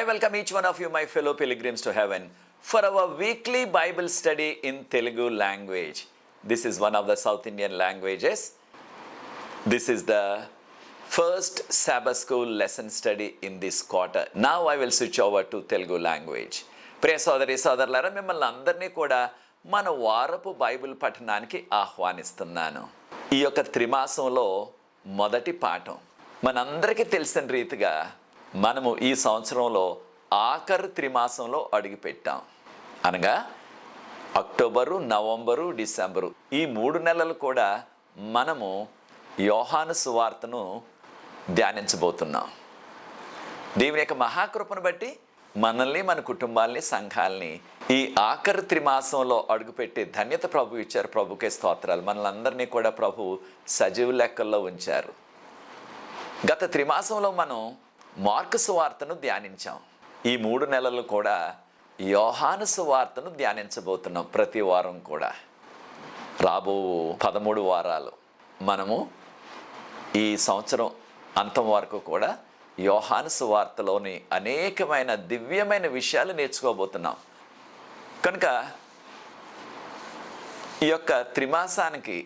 welcome each one of you, my fellow pilgrims to heaven, for our weekly Bible study in Telugu language. This is one of the South Indian languages. This is the first Sabbath school lesson study in this quarter. Now I will switch over to Telugu language. ప్రియ సోదరి సోదరులారా, మిమ్మల్ని అందరినీ కూడా మన వారపు Bible పఠనానికి ఆహ్వానిస్తున్నాను. ఈ యొక్క త్రిమాసంలో మొదటి పాఠం. మనందరికీ తెలిసిన రీతిగా మనము ఈ సంవత్సరంలో ఆఖరు త్రిమాసంలో అడుగుపెట్టాం. అనగా అక్టోబరు, నవంబరు, డిసెంబరు ఈ 3 నెలలు కూడా మనము యోహాను సువార్తను ధ్యానించబోతున్నాం. దేవుని యొక్క మహాకృపను బట్టి మనల్ని, మన కుటుంబాల్ని, సంఘాలని ఈ ఆఖరు త్రిమాసంలో అడుగుపెట్టే ధన్యత ప్రభు ఇచ్చారు. ప్రభుకే స్తోత్రాలు. మనల్ని అందరినీ కూడా ప్రభు సజీవ లెక్కల్లో ఉంచారు. గత త్రిమాసంలో మనం మార్కు సువార్తను ధ్యానించాం. ఈ 3 నెలలు కూడా యోహాను సువార్తను ధ్యానించబోతున్నాం. ప్రతి వారం కూడా రాబో 13 వారాలు మనము ఈ సంవత్సరం అంతం వరకు కూడా యోహాను సువార్తలోని అనేకమైన దివ్యమైన విషయాలు నేర్చుకోబోతున్నాం. కనుక ఈ యొక్క త్రిమాసానికి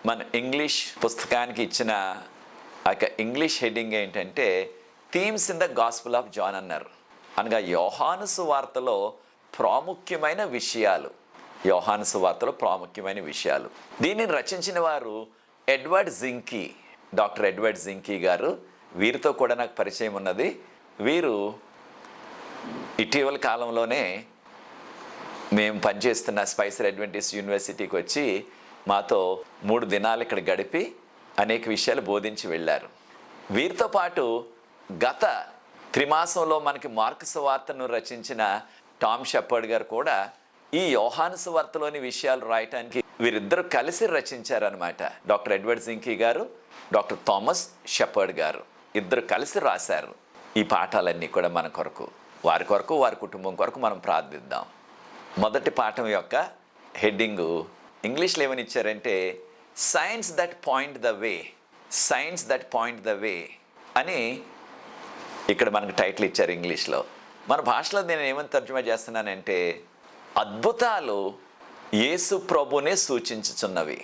మన ఇంగ్లీష్ పుస్తకానికి ఇచ్చిన ఆ యొక్క ఇంగ్లీష్ హెడ్డింగ్ ఏంటంటే themes in the gospel of John అన్నారు. అనగా యోహాను సువార్తలో ప్రాముఖ్యమైన విషయాలు. యోహాను సువార్తలో ప్రాముఖ్యమైన విషయాలు. దీనిని రచించిన వారు ఎడ్వర్డ్ జింకీ, డాక్టర్ ఎడ్వర్డ్ జింకీ గారు. వీరితో కూడా నాకు పరిచయం ఉన్నది. వీరు ఇటీవల కాలంలోనే మేము పనిచేస్తున్న స్పైసర్ అడ్వెంటిస్ట్ యూనివర్సిటీకి వచ్చి మాతో 3 దినాలు ఇక్కడ గడిపి అనేక విషయాలు బోధించి వెళ్ళారు. వీరితో పాటు గత త్రిమాసంలో మనకి మార్కు సువార్తను రచించిన టామ్ షెపర్డ్ గారు కూడా ఈ యోహాను సువార్తలోని విషయాలు రాయటానికి వీరిద్దరూ కలిసి రచించారనమాట. డాక్టర్ ఎడ్వర్డ్ జింకీ గారు, డాక్టర్ థామస్ షెపర్డ్ గారు ఇద్దరు కలిసి రాశారు. ఈ పాఠాలన్నీ కూడా మన కొరకు, వారి కొరకు, వారి కుటుంబం కొరకు మనం ప్రార్థిద్దాం. మొదటి పాఠం యొక్క హెడ్డింగు ఇంగ్లీష్లో ఏమని ఇచ్చారంటే science that point the way. Science that point the way అని ఇక్కడ మనకు టైటిల్ ఇచ్చారు ఇంగ్లీష్లో. మన భాషలో నేను ఏమని తర్జుమా చేస్తున్నానంటే అద్భుతాలు యేసు ప్రభునే సూచించుచున్నవి.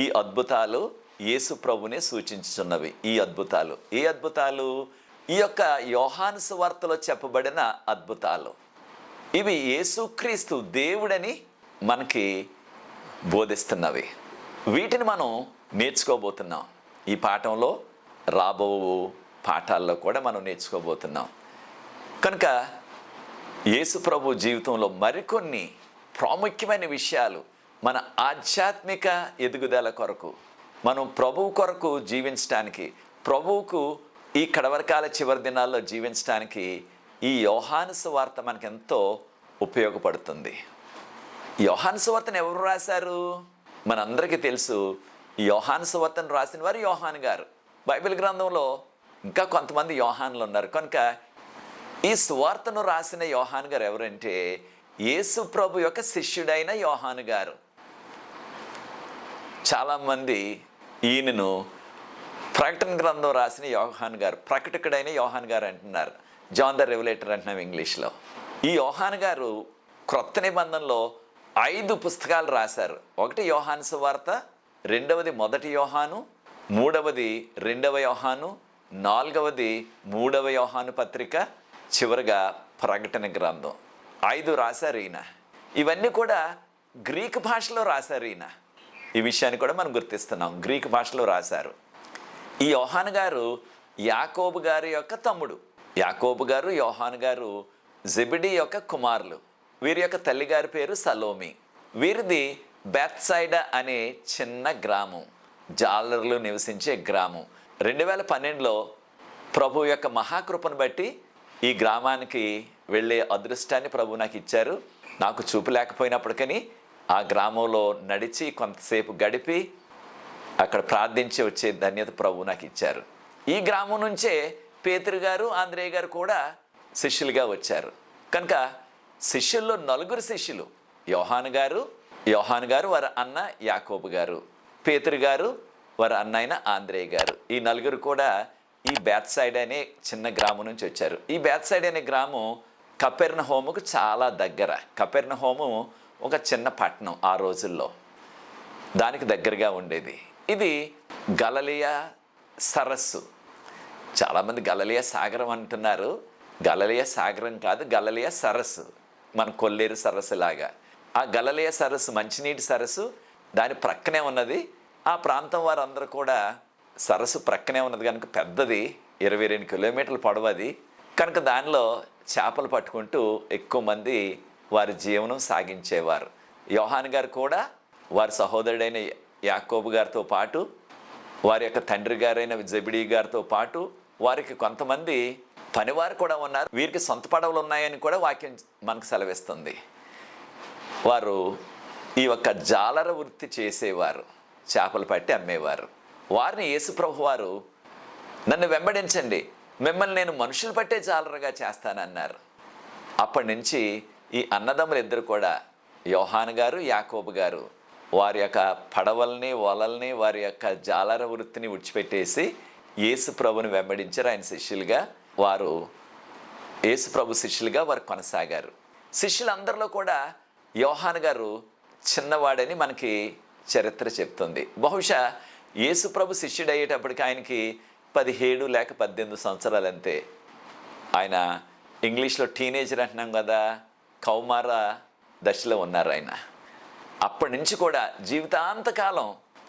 ఈ అద్భుతాలు యేసు ప్రభునే సూచించుచున్నవి. ఈ అద్భుతాలు ఏ అద్భుతాలు? ఈ యొక్క యోహాను సువార్తలో చెప్పబడిన అద్భుతాలు. ఇవి యేసుక్రీస్తు దేవుడని మనకి బోధిస్తున్నవి. వీటిని మనం నేర్చుకోబోతున్నాం. ఈ పాఠంలో రాబో పాఠాల్లో కూడా మనం నేర్చుకోబోతున్నాం. కనుక యేసు ప్రభు జీవితంలో మరికొన్ని ప్రాముఖ్యమైన విషయాలు మన ఆధ్యాత్మిక ఎదుగుదల కొరకు, మనం ప్రభువు కొరకు జీవించడానికి, ప్రభువుకు ఈ కడవరకాల చివరి దినాల్లో జీవించడానికి ఈ యోహాను సువార్త మనకెంతో ఉపయోగపడుతుంది. యోహాను సువార్తను ఎవరు రాశారు? మనందరికీ తెలుసు. యోహాను సువార్తను రాసిన వారు యోహాను గారు. బైబిల్ గ్రంథంలో ఇంకా కొంతమంది యోహానులు ఉన్నారు. కనుక ఈ సువార్తను రాసిన యోహాను గారు ఎవరంటే యేసు ప్రభు యొక్క శిష్యుడైన యోహాను గారు. చాలామంది ఈయనను ప్రకటన గ్రంథం రాసిన యోహాను గారు, ప్రకటకుడైన యోహాను గారు అంటున్నారు. జాన్ ద రెవలేటర్ అంటున్నాం ఇంగ్లీష్లో. ఈ యోహాను గారు క్రొత్త నిబంధనలో 5 పుస్తకాలు రాశారు. ఒకటి యోహాను సువార్త, రెండవది మొదటి యోహాను, మూడవది 2వ యోహాను, 4వది 3వ యోహాను పత్రిక, చివరిగా ప్రకటన గ్రంథం. 5 రాశారు ఈయన. ఇవన్నీ కూడా గ్రీక్ భాషలో రాశారు ఈయన. ఈ విషయాన్ని కూడా మనం గుర్తిస్తున్నాం. గ్రీక్ భాషలో రాశారు. ఈ యోహాను గారు యాకోబు గారి యొక్క తమ్ముడు. యాకోబు గారు, యోహాను గారు జెబెడీ యొక్క కుమారులు. వీరి యొక్క తల్లిగారి పేరు సలోమి. వీరిది బెత్సైడా అనే చిన్న గ్రామం, జాలర్లు నివసించే గ్రామం. 2012లో ప్రభు యొక్క మహాకృపను బట్టి ఈ గ్రామానికి వెళ్ళే అదృష్టాన్ని ప్రభు నాకు ఇచ్చారు. నాకు చూపు లేకపోయినప్పటికీ ఆ గ్రామంలో నడిచి కొంతసేపు గడిపి అక్కడ ప్రార్థించి వచ్చే ధన్యత ప్రభు నాకు ఇచ్చారు. ఈ గ్రామం నుంచే పేతురు గారు, ఆంద్రేయ గారు కూడా శిష్యులుగా వచ్చారు. కనుక శిష్యుల్లో 4 శిష్యులు. యోహాను గారు వారి అన్న యాకోబు గారు, పేతురు గారు వారి అన్న అయిన ఆంద్రేయ గారు. ఈ 4 కూడా ఈ బేత్సైడ్ అనే చిన్న గ్రామం నుంచి వచ్చారు. ఈ బేత్సైడ్ అనే గ్రామం కపెర్నహూముకు చాలా దగ్గర. కపెర్నహూము ఒక చిన్న పట్టణం ఆ రోజుల్లో, దానికి దగ్గరగా ఉండేది. ఇది గలిలయ సరస్సు. చాలామంది గలిలయ సాగరం అంటున్నారు. గలిలయ సాగరం కాదు, గలిలయ సరస్సు, మన కొల్లేరు సరస్సు లాగా. ఆ గలిలయ సరస్సు మంచినీటి సరస్సు, దాని ప్రక్కనే ఉన్నది. ఆ ప్రాంతం వారందరూ కూడా సరస్సు ప్రక్కనే ఉన్నది కనుక పెద్దది, 22 కిలోమీటర్ల పొడవది కనుక దానిలో చేపలు పట్టుకుంటూ ఎక్కువ మంది వారి జీవనం సాగించేవారు. యోహాను గారు కూడా వారి సహోదరుడైన యాకోబు గారితో పాటు, వారి యొక్క తండ్రి గారైన జెబెడీ గారితో పాటు వారికి కొంతమంది పనివారు కూడా ఉన్నారు. వీరికి సొంత పడవలు ఉన్నాయని కూడా వాక్యం మనకు సెలవిస్తుంది. వారు ఈ యొక్క జాలర వృత్తి చేసేవారు, చేపలు పట్టి అమ్మేవారు. వారిని యేసుప్రభు వారు నన్ను వెంబడించండి, మిమ్మల్ని నేను మనుషులు పట్టే జాలరగా చేస్తానన్నారు. అప్పటి నుంచి ఈ అన్నదమ్ములు ఇద్దరు కూడా, యోహాను గారు యాకోబు గారు, వారి యొక్క పడవల్ని వలల్ని వారి యొక్క జాలర వృత్తిని విడిచిపెట్టేసి యేసు ప్రభుని వెంబడించారు. ఆయన శిష్యులుగా వారు, యేసు ప్రభు శిష్యులుగా వారు కొనసాగారు. శిష్యులందరిలో కూడా యోహాను గారు చిన్నవాడని మనకి చరిత్ర చెప్తుంది. బహుశా యేసు ప్రభు శిష్యుడు అయ్యేటప్పటికి ఆయనకి 17 లేక 18 సంవత్సరాలు అంతే. ఆయన ఇంగ్లీష్లో టీనేజర్ అంటున్నాం కదా, కౌమార దశలో ఉన్నారు ఆయన. అప్పటి నుంచి కూడా జీవితాంతకాలం,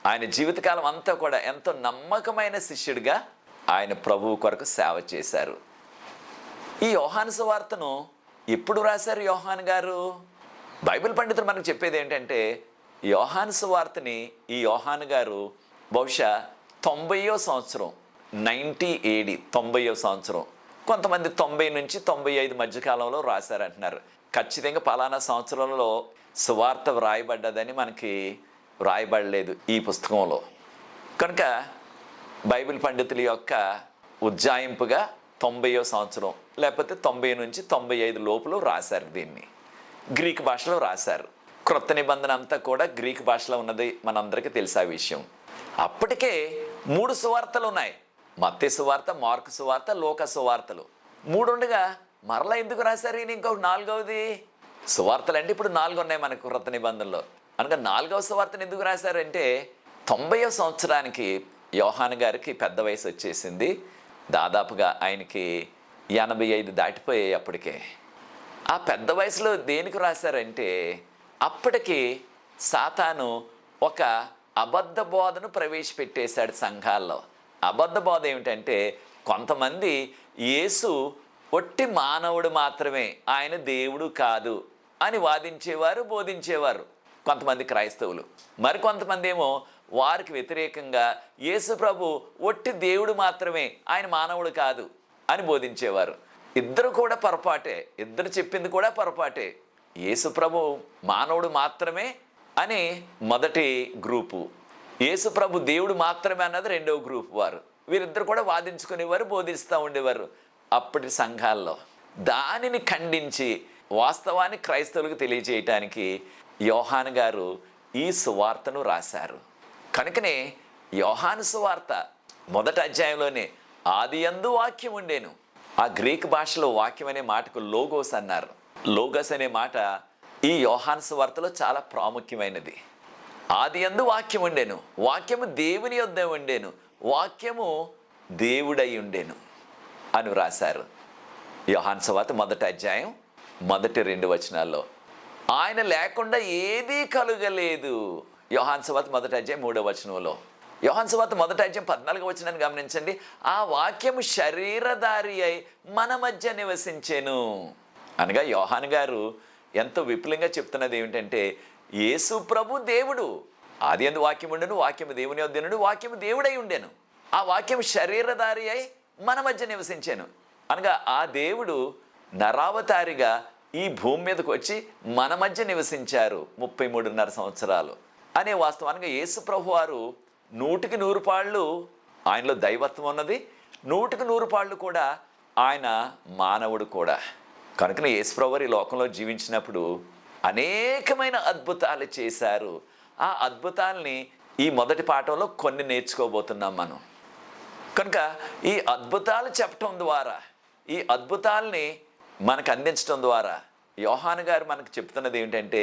ఆయన జీవితకాలం అంతా కూడా ఎంతో నమ్మకమైన శిష్యుడిగా ఆయన ప్రభువు కొరకు సేవ చేశారు. ఈ యోహాను సువార్తను ఎప్పుడు రాశారు యోహాను గారు? బైబిల్ పండితులు మనకు చెప్పేది ఏంటంటే, యోహాను సువార్తని ఈ యోహాను గారు బహుశా 90వ సంవత్సరం, 90 AD 90వ సంవత్సరం, కొంతమంది 90 నుంచి 95 మధ్యకాలంలో రాశారంటున్నారు. ఖచ్చితంగా పలానా సంవత్సరంలో సువార్త వ్రాయబడ్డదని మనకి వ్రాయబడలేదు ఈ పుస్తకంలో. కనుక బైబిల్ పండితుల యొక్క ఉజ్జాయింపుగా 90వ సంవత్సరం లేకపోతే 90 నుంచి 95 లోపులో రాశారు. దీన్ని గ్రీక్ భాషలో రాశారు. క్రొత్త నిబంధన అంతా కూడా గ్రీక్ భాషలో ఉన్నది మనందరికీ తెలిసే విషయం. అప్పటికే 3 సువార్తలు ఉన్నాయి. మత్తయి సువార్త, మార్కు సువార్త, లూకా సువార్తలు 3 ఉండగా మరలా ఎందుకు రాశారు ఈయన ఇంకొక 4వది? సువార్తలు అంటే ఇప్పుడు 4 ఉన్నాయి మనకు క్రొత్త నిబంధనలో. అనగా 4వ సువార్తను ఎందుకు రాశారంటే, 90వ సంవత్సరానికి యోహాను గారికి పెద్ద వయసు వచ్చేసింది. దాదాపుగా ఆయనకి 85 దాటిపోయాయి అప్పటికే. ఆ పెద్ద వయసులో దేనికి రాశారంటే, అప్పటికి సాతాను ఒక అబద్ధ బోధను ప్రవేశపెట్టేశాడు సంఘాల్లో. అబద్ధ బోధ ఏమిటంటే, కొంతమంది యేసు ఒట్టి మానవుడు మాత్రమే, ఆయన దేవుడు కాదు అని వాదించేవారు, బోధించేవారు కొంతమంది క్రైస్తవులు. మరికొంతమంది ఏమో వారికి వ్యతిరేకంగా యేసు ప్రభు ఒట్టి దేవుడు మాత్రమే, ఆయన మానవుడు కాదు అని బోధించేవారు. ఇద్దరు కూడా పొరపాటే, ఇద్దరు చెప్పింది కూడా పొరపాటే. యేసు ప్రభు మానవుడు మాత్రమే అని మొదటి గ్రూపు, యేసు ప్రభు దేవుడు మాత్రమే అన్నది రెండవ గ్రూప్ వారు. వీరిద్దరు కూడా వాదించుకునేవారు, బోధిస్తూ ఉండేవారు అప్పటి సంఘాల్లో. దానిని ఖండించి వాస్తవాన్ని క్రైస్తవులకు తెలియజేయటానికి యోహాను గారు ఈ సువార్తను రాశారు. కనుకనే యోహాను సువార్త మొదటి అధ్యాయంలోనే ఆదియందు వాక్యం ఉండేను. ఆ గ్రీక్ భాషలో వాక్యం అనే మాటకు లోగోస్ అన్నారు. లోగోస్ అనే మాట ఈ యోహాను సువార్తలో చాలా ప్రాముఖ్యమైనది. ఆదియందు వాక్యం ఉండేను, వాక్యము దేవుని యొద్ద ఉండేను, వాక్యము దేవుడై ఉండేను అని రాశారు. యోహాను సువార్త మొదటి అధ్యాయం మొదటి 2 వచనాల్లో ఆయన లేకుండా ఏదీ కలుగలేదు. యోహాను సువార్త మొదటి అధ్యాయం 3వ వచనంలో, యోహాను సువార్త మొదటి అధ్యాయం 14వ వచనాన్ని గమనించండి. ఆ వాక్యము శరీరధారి అయి మన మధ్య నివసించెను. అనగా యోహాను గారు ఎంతో విపులంగా చెప్తున్నది ఏమిటంటే, యేసు ప్రభు దేవుడు, ఆది యందు వాక్యం ఉండెను, వాక్యము దేవుని యొద్ద ఉండెను, వాక్యము దేవుడై ఉండెను. ఆ వాక్యం శరీరధారి అయి మన మధ్య నివసించాను. అనగా ఆ దేవుడు నరావతారిగా ఈ భూమి మీదకి వచ్చి మన మధ్య నివసించారు 33.5 సంవత్సరాలు అనే వాస్తవానికి యేసు ప్రభు వారు 100కి 100 ఆయనలో దైవత్వం ఉన్నది, 100కి 100 కూడా ఆయన మానవుడు కూడా. కనుకనే యేసు ప్రభు వారు ఈ లోకంలో జీవించినప్పుడు అనేకమైన అద్భుతాలు చేశారు. ఆ అద్భుతాలని ఈ మొదటి పాఠంలో కొన్ని నేర్చుకోబోతున్నాం మనం. కనుక ఈ అద్భుతాలు చెప్పటం ద్వారా, ఈ అద్భుతాలని మనకు అందించడం ద్వారా యోహాను గారు మనకు చెప్తున్నది ఏంటంటే,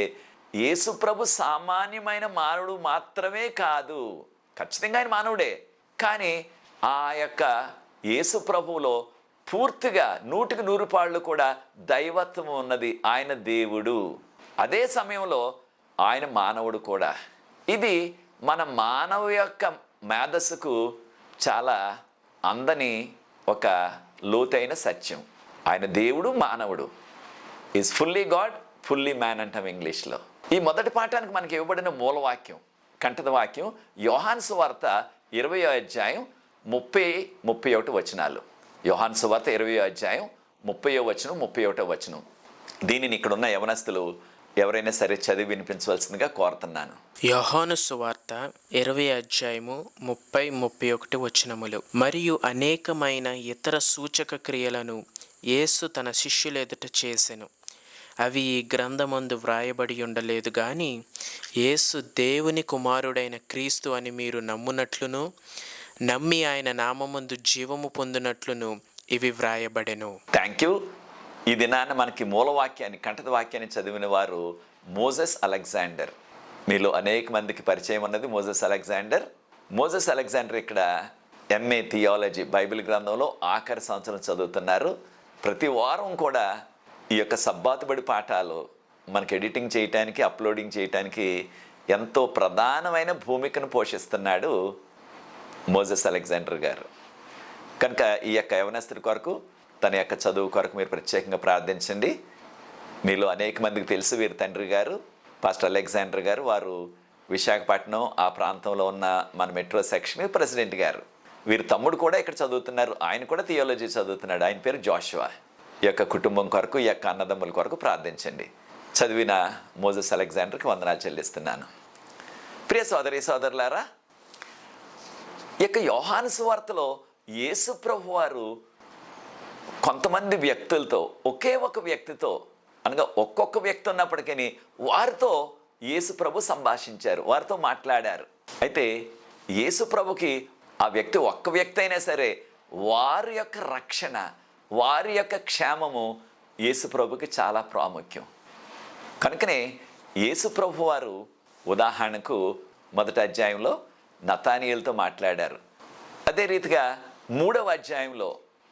యేసు ప్రభు సామాన్యమైన మానవుడు మాత్రమే కాదు, ఖచ్చితంగా ఆయన మానవుడే, కానీ ఆ యొక్క యేసు ప్రభువులో పూర్తిగా 100% కూడా దైవత్వం ఉన్నది. ఆయన దేవుడు, అదే సమయంలో ఆయన మానవుడు కూడా. ఇది మన మానవ యొక్క మేధస్సుకు చాలా అందని ఒక లోతైన సత్యం. ఆయన దేవుడు, మానవుడు, is fully God fully man అంటాం ఇంగ్లీష్లో. ఈ మొదటి పాఠానికి మనకి ఇవ్వబడిన మూలవాక్యం, కంఠద వాక్యం యోహాను సువార్త 20వ అధ్యాయం 30-31 వచనాలు. యోహాను సువార్త 20వ అధ్యాయం 30వ వచనం 31వ వచనం. దీనిని ఇక్కడున్న యవనస్తులు ఎవరైనా సరే చదివి వినిపించవలసిందిగా కోరుతున్నాను. యోహాను సువార్త 20వ అధ్యాయము 30-31 వచనములు. మరియు అనేకమైన ఇతర సూచక క్రియలను యేసు తన శిష్యుల ఎదుట చేసెను. అవి ఈ గ్రంథమందు వ్రాయబడి ఉండలేదు గాని యేసు దేవుని కుమారుడైన క్రీస్తు అని మీరు నమ్మునట్లును, నమ్మి ఆయన నామమందు జీవము పొందినట్లును ఇవి వ్రాయబడెను. Thank you. ఈ దినాన మనకి మూలవాక్యాన్ని, కంఠద వాక్యాన్ని చదివిన వారు మోజెస్ అలెగ్జాండర్. మీలో అనేక మందికి పరిచయం ఉన్నది మోజెస్ అలెగ్జాండర్. మోజెస్ అలెగ్జాండర్ ఇక్కడ ఎంఏ థియాలజీ, బైబిల్ గ్రంథంలో ఆఖరి సంవత్సరం చదువుతున్నారు. ప్రతి వారం కూడా ఈ యొక్క సబ్బాతుబడి పాఠాలు మనకి ఎడిటింగ్ చేయటానికి, అప్లోడింగ్ చేయటానికి ఎంతో ప్రధానమైన భూమికను పోషిస్తున్నాడు మోజెస్ అలెగ్జాండర్ గారు. కనుక ఈ యొక్క యవనస్తుడి కొరకు, తన యొక్క చదువు కొరకు మీరు ప్రత్యేకంగా ప్రార్థించండి. మీలో అనేక మందికి తెలుసు వీరి తండ్రి గారు పాస్టర్ అలెగ్జాండర్ గారు. వారు విశాఖపట్నం ఆ ప్రాంతంలో ఉన్న మన మెట్రో సెక్షన్ ప్రెసిడెంట్ గారు. వీరి తమ్ముడు కూడా ఇక్కడ చదువుతున్నారు, ఆయన కూడా థియాలజీ చదువుతున్నాడు. ఆయన పేరు జోషువా. ఈ యొక్క కుటుంబం కొరకు, ఈ యొక్క అన్నదమ్ముల కొరకు ప్రార్థించండి. చదివిన మోజెస్ అలెగ్జాండర్కి వందనాలు చెల్లిస్తున్నాను. ప్రియ సోదరి సోదరులారా, ఈ యొక్క యోహాను సువార్తలో యేసు ప్రభు వారు కొంతమంది వ్యక్తులతో, ఒకే ఒక వ్యక్తితో, అనగా ఒక్కొక్క వ్యక్తి ఉన్నప్పటికీ వారితో యేసు ప్రభు సంభాషించారు, వారితో మాట్లాడారు. అయితే యేసు ప్రభుకి ఆ వ్యక్తి ఒక్క వ్యక్తి అయినా సరే వారి యొక్క రక్షణ, వారి యొక్క క్షేమము యేసు ప్రభుకి చాలా ప్రాముఖ్యం. కనుకనే యేసు ప్రభు వారు ఉదాహరణకు మొదటి అధ్యాయంలో నతానీయులతో మాట్లాడారు. అదే రీతిగా 3వ అధ్యాయంలో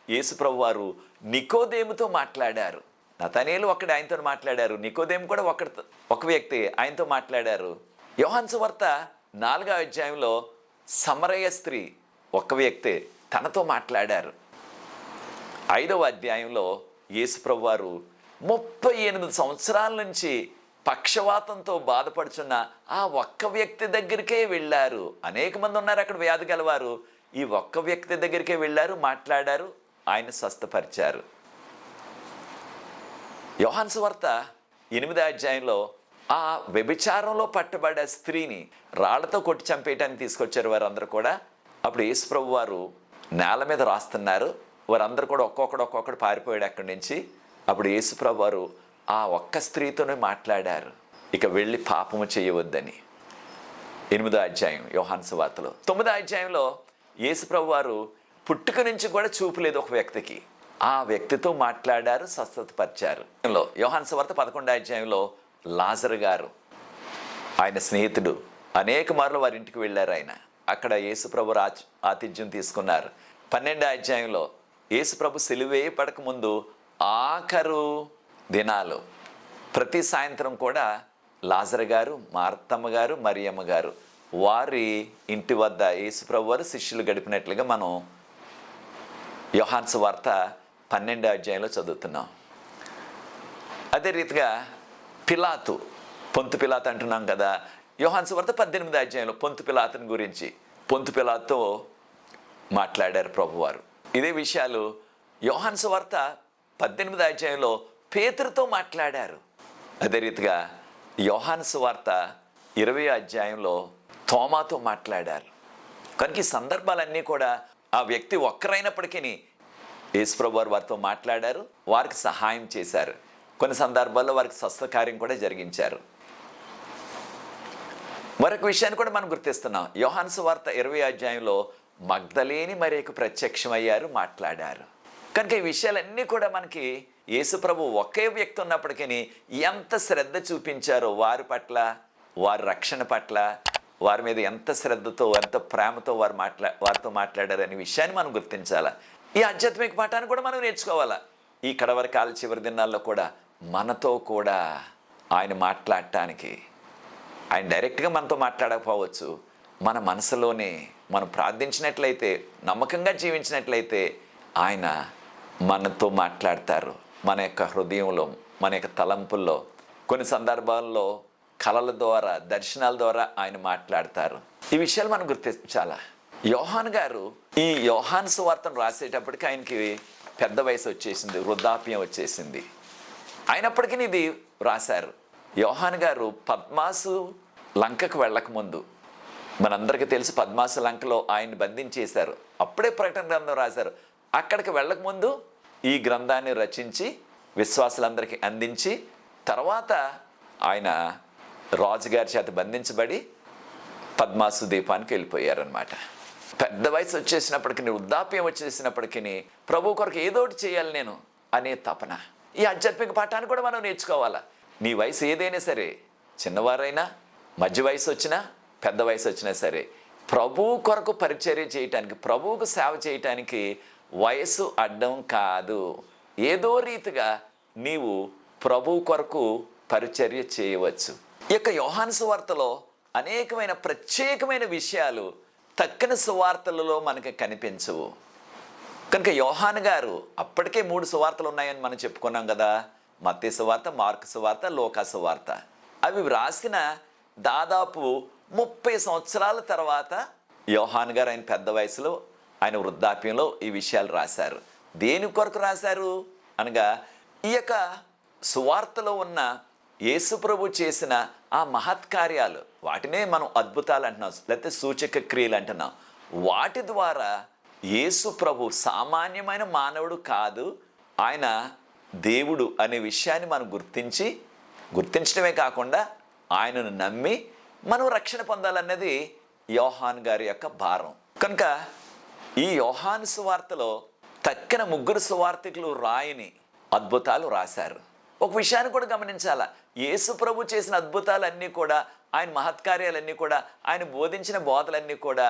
యేసు ప్రభు వారు నికోదేముతో మాట్లాడారు. నతానీయులు ఒక్కడే, ఆయనతో మాట్లాడారు. నికోదేము కూడా ఒక వ్యక్తి, ఆయనతో మాట్లాడారు. యోహాను సువార్త 4వ అధ్యాయంలో సమరయ స్త్రీ ఒక వ్యక్తి, తనతో మాట్లాడారు. 5వ అధ్యాయంలో యేసు ప్రభు వారు 38 సంవత్సరాల నుంచి పక్షవాతంతో బాధపడుచున్న ఆ ఒక్క వ్యక్తి దగ్గరికే వెళ్ళారు. అనేక మంది ఉన్నారు అక్కడ వ్యాధి గలవారు. ఈ ఒక్క వ్యక్తి దగ్గరికే వెళ్ళారు, మాట్లాడారు, ఆయన స్వస్థపరిచారు. యోహాను సువార్త 8వ అధ్యాయంలో ఆ వ్యభిచారంలో పట్టబడ్డ స్త్రీని రాళ్లతో కొట్టి చంపేయటానికి తీసుకొచ్చారు వారందరూ కూడా. అప్పుడు యేసు ప్రభు వారు నేల మీద రాస్తున్నారు. వారందరూ కూడా ఒక్కొక్కడు పారిపోయాడు అక్కడి నుంచి. అప్పుడు యేసు ప్రభు వారు ఆ ఒక్క స్త్రీతోనే మాట్లాడారు, ఇక వెళ్ళి పాపము చేయవద్దని. 8వ అధ్యాయం యోహాను సువార్తలో. 9వ అధ్యాయంలో యేసు ప్రభు వారు పుట్టుక నుంచి కూడా చూపు లేదు ఒక వ్యక్తికి, ఆ వ్యక్తితో మాట్లాడారు, స్వస్థతపరిచారు. యోహాను సువార్త 11వ అధ్యాయంలో లాజరు గారు, ఆయన స్నేహితుడు, అనేక మార్లు వారి ఇంటికి వెళ్ళారు. ఆయన అక్కడ యేసు ప్రభు ఆతిథ్యం తీసుకున్నారు. 12వ అధ్యాయంలో యేసు ప్రభు సిలువ పడక ముందు ఆఖరు దినాలు ప్రతి సాయంత్రం కూడా లాజరు గారు, మార్తమ్మ గారు, మరియమ్మ గారు వారి ఇంటి వద్ద యేసు ప్రభు వారు శిష్యులు గడిపినట్లుగా మనం యోహాను సువార్త 12వ అధ్యాయంలో చదువుతున్నాం. అదే రీతిగా పిలాతు, పొంతు పిలాతు అంటున్నాం కదా. యోహాను సువార్త 18వ అధ్యాయంలో పొంతు పిలాతుని గురించి, పొంతు పిలాతుతో మాట్లాడారు ప్రభువారు. ఇదే విషయాలు యోహాను సువార్త 18వ అధ్యాయంలో పేతురుతో మాట్లాడారు. అదే రీతిగా యోహాను సువార్త 20వ అధ్యాయంలో తోమాతో మాట్లాడారు. కనుక ఈ సందర్భాలన్నీ కూడా ఆ వ్యక్తి ఒక్కరైనప్పటికీ యేసు ప్రభు వారు వారితో మాట్లాడారు, వారికి సహాయం చేశారు. కొన్ని సందర్భాల్లో వారికి స్వస్థకార్యం కూడా జరిగించారు. మరొక విషయాన్ని కూడా మనం గుర్తిస్తున్నాం. యోహాను సువార్త 20వ అధ్యాయంలో మగ్దలేని మరియకు ప్రత్యక్షమయ్యారు, మాట్లాడారు. కనుక ఈ విషయాలన్నీ కూడా మనకి యేసుప్రభు ఒకే వ్యక్తి ఉన్నప్పటికీ ఎంత శ్రద్ధ చూపించారో వారి పట్ల, వారి రక్షణ పట్ల, వారి మీద ఎంత శ్రద్ధతో ఎంత ప్రేమతో వారితో మాట్లాడారనే విషయాన్ని మనం గుర్తించాలా. ఈ ఆధ్యాత్మిక పాఠాన్ని కూడా మనం నేర్చుకోవాలా. ఈ కడవరి కాల చివరి దినాల్లో కూడా మనతో కూడా ఆయన మాట్లాడటానికి, ఆయన డైరెక్ట్గా మనతో మాట్లాడకపోవచ్చు, మన మనసులోనే మనం ప్రార్థించినట్లయితే, నమ్మకంగా జీవించినట్లయితే ఆయన మనతో మాట్లాడతారు. మన యొక్క హృదయంలో, మన యొక్క తలంపుల్లో, కొన్ని సందర్భాల్లో కళల ద్వారా, దర్శనాల ద్వారా ఆయన మాట్లాడతారు. ఈ విషయాలు మనం గుర్తించాలా. యోహాన్ గారు ఈ యోహాను సువార్తను రాసేటప్పటికి ఆయనకి పెద్ద వయసు వచ్చేసింది, వృద్ధాప్యం వచ్చేసింది. అయినప్పటికీ ఇది రాశారు. యోహాన్ గారు పద్మాసు లంకకు వెళ్ళకముందు, మనందరికీ తెలుసు పద్మాసు లంకలో ఆయన్ని బంధించేశారు. అప్పుడే ప్రకటన గ్రంథం రాశారు. అక్కడికి వెళ్ళకముందు ఈ గ్రంథాన్ని రచించి విశ్వాసులందరికీ అందించి, తర్వాత ఆయన రాజుగారి చేత బంధించబడి పద్మాసు ద్వీపానికి వెళ్ళిపోయారనమాట. పెద్ద వయసు వచ్చేసినప్పటికీ, వృద్ధాప్యం వచ్చేసినప్పటికీ ప్రభు కొరకు ఏదో ఒకటి చేయాలి నేను అనే తపన. ఈ ఆధ్యాత్మిక పాఠాన్ని కూడా మనం నేర్చుకోవాలా. నీ వయసు ఏదైనా సరే, చిన్నవారైనా, మధ్య వయసు వచ్చినా, పెద్ద వయసు వచ్చినా సరే, ప్రభువు కొరకు పరిచర్య చేయటానికి, ప్రభువుకు సేవ చేయటానికి వయసు అడ్డం కాదు. ఏదో రీతిగా నీవు ప్రభువు కొరకు పరిచర్య చేయవచ్చు. ఈ యొక్క యోహాను సువార్తలో అనేకమైన ప్రత్యేకమైన విషయాలు తక్కిన సువార్తలలో మనకి కనిపించవు. కనుక యోహాను గారు, అప్పటికే 3 సువార్తలు ఉన్నాయని మనం చెప్పుకున్నాం కదా, మత్తయి సువార్త, మార్కు సువార్త, లూకా సువార్త. అవి వ్రాసిన దాదాపు 30 సంవత్సరాల తర్వాత యోహాను గారు ఆయన పెద్ద వయసులో, ఆయన వృద్ధాప్యంలో ఈ విషయాలు రాశారు. దేని కొరకు రాశారు అనగా, ఈ యొక్క సువార్తలో ఉన్న యేసుప్రభు చేసిన ఆ మహత్కార్యాలు, వాటినే మనం అద్భుతాలు అంటున్నాం, లేకపోతే సూచక క్రియలు అంటున్నాం. వాటి ద్వారా యేసు ప్రభు సామాన్యమైన మానవుడు కాదు, ఆయన దేవుడు అనే విషయాన్ని మనం గుర్తించడమే కాకుండా ఆయనను నమ్మి మనం రక్షణ పొందాలన్నది యోహాను గారి యొక్క భారం. కనుక ఈ యోహాను సువార్తలో తక్కిన 3 సువార్తికులు రాయని అద్భుతాలు రాశారు. ఒక విషయాన్ని కూడా గమనించాలా, యేసు ప్రభు చేసిన అద్భుతాలన్నీ కూడా, ఆయన మహత్కార్యాలన్నీ కూడా, ఆయన బోధించిన బోధలన్నీ కూడా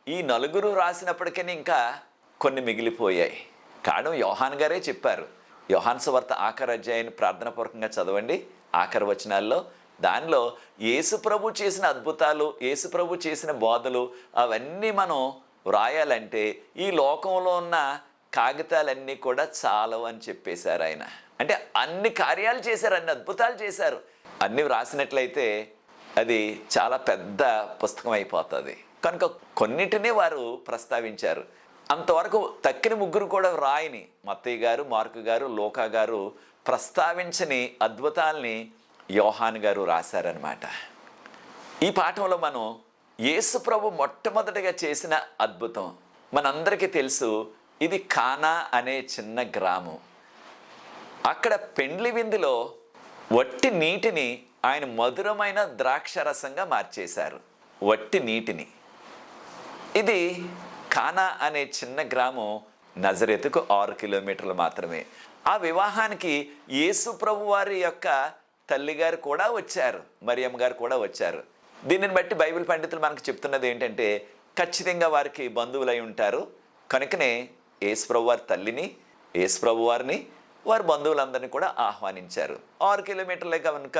ఈ 4 రాసినప్పటికీ ఇంకా కొన్ని మిగిలిపోయాయి. కారణం యోహాను గారే చెప్పారు. యోహాను సువార్త ఆఖరి అధ్యాయాన్ని ప్రార్థనాపూర్వకంగా చదవండి. ఆఖరి వచనాల్లో దానిలో యేసు ప్రభు చేసిన అద్భుతాలు, యేసు ప్రభు చేసిన బోధలు అవన్నీ మనం వ్రాయాలంటే ఈ లోకంలో ఉన్న కాగితాలన్నీ కూడా చాలవు అని చెప్పేశారు ఆయన. అంటే అన్ని కార్యాలు చేశారు, అన్ని అద్భుతాలు చేశారు. అన్నీ వ్రాసినట్లయితే అది చాలా పెద్ద పుస్తకం అయిపోతుంది. కనుక కొన్నిటిని వారు ప్రస్తావించారు. అంతవరకు తక్కిన 3 కూడా రాయని, మత్తయి గారు, మార్కు గారు, లూకా గారు ప్రస్తావించని అద్భుతాల్ని యోహాను గారు రాశారనమాట. ఈ పాఠంలో మనం యేసు ప్రభు మొట్టమొదటిగా చేసిన అద్భుతం మనందరికీ తెలుసు. ఇది కానా అనే చిన్న గ్రామం. అక్కడ పెండ్లి విందులో వట్టి నీటిని ఆయన మధురమైన ద్రాక్షరసంగా మార్చేశారు. వట్టి నీటిని. ఇది కానా అనే చిన్న గ్రామం నజరేతుకు 6 కిలోమీటర్లు మాత్రమే. ఆ వివాహానికి యేసు ప్రభు వారి యొక్క తల్లిగారు కూడా వచ్చారు, మరియమ్మ గారు కూడా వచ్చారు. దీనిని బట్టి బైబిల్ పండితులు మనకు చెప్తున్నది ఏంటంటే, ఖచ్చితంగా వారికి బంధువులై ఉంటారు. కనుకనే యేసు ప్రభు వారి తల్లిని, యేసు ప్రభు వారిని, వారి బంధువులందరినీ కూడా ఆహ్వానించారు. 6 కిలోమీటర్లే కనుక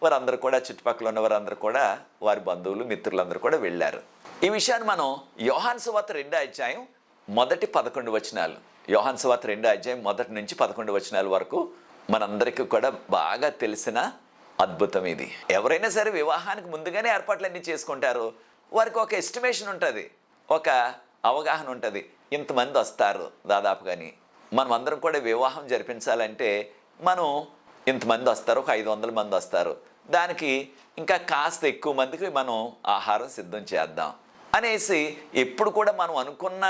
వారందరూ కూడా, చుట్టుపక్కల ఉన్న వారందరూ కూడా, వారి బంధువులు, మిత్రులందరూ కూడా వెళ్ళారు. ఈ విషయాన్ని మనం యోహాను సువార్త 2వ అధ్యాయం మొదటి 11 వచనాలు, యోహాను సువార్త 2వ అధ్యాయం మొదటి నుంచి 11 వచనాల వరకు మనందరికీ కూడా బాగా తెలిసిన అద్భుతం ఇది. ఎవరైనా సరే వివాహానికి ముందుగానే ఏర్పాట్లన్నీ చేసుకుంటారు. వారికి ఒక ఎస్టిమేషన్ ఉంటుంది, ఒక అవగాహన ఉంటుంది. ఇంతమంది వస్తారు దాదాపుగాని. మనం అందరం కూడా వివాహం జరిపించాలంటే మనం ఇంతమంది వస్తారు, ఒక 500 మంది వస్తారు. దానికి ఇంకా కాస్త ఎక్కువ మందికి మనం ఆహారం సిద్ధం చేద్దాం అనేసి ఎప్పుడు కూడా మనం అనుకున్న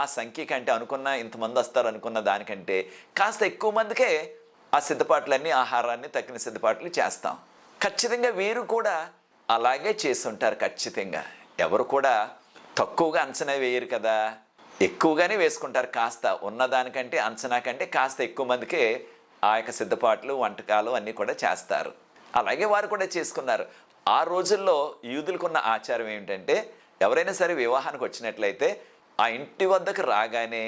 ఆ సంఖ్య కంటే, అనుకున్న ఇంతమంది వస్తారు అనుకున్న దానికంటే కాస్త ఎక్కువ మందికే ఆ సిద్ధపాట్లన్నీ, ఆహారాన్ని తక్కిన సిద్ధపాట్లు చేస్తాం. ఖచ్చితంగా వీరు కూడా అలాగే చేస్తుంటారు. ఖచ్చితంగా ఎవరు కూడా తక్కువగా అంచనా వేయరు కదా, ఎక్కువగానే వేసుకుంటారు. కాస్త ఉన్నదానికంటే అంచనా కంటే కాస్త ఎక్కువ మందికే ఆ యొక్క సిద్ధపాట్లు వంటకాలు అన్నీ కూడా చేస్తారు. అలాగే వారు కూడా చేసుకున్నారు. ఆ రోజుల్లో యూదులకున్న ఆచారం ఏమిటంటే ఎవరైనా సరే వివాహానికి వచ్చినట్లయితే ఆ ఇంటి వద్దకు రాగానే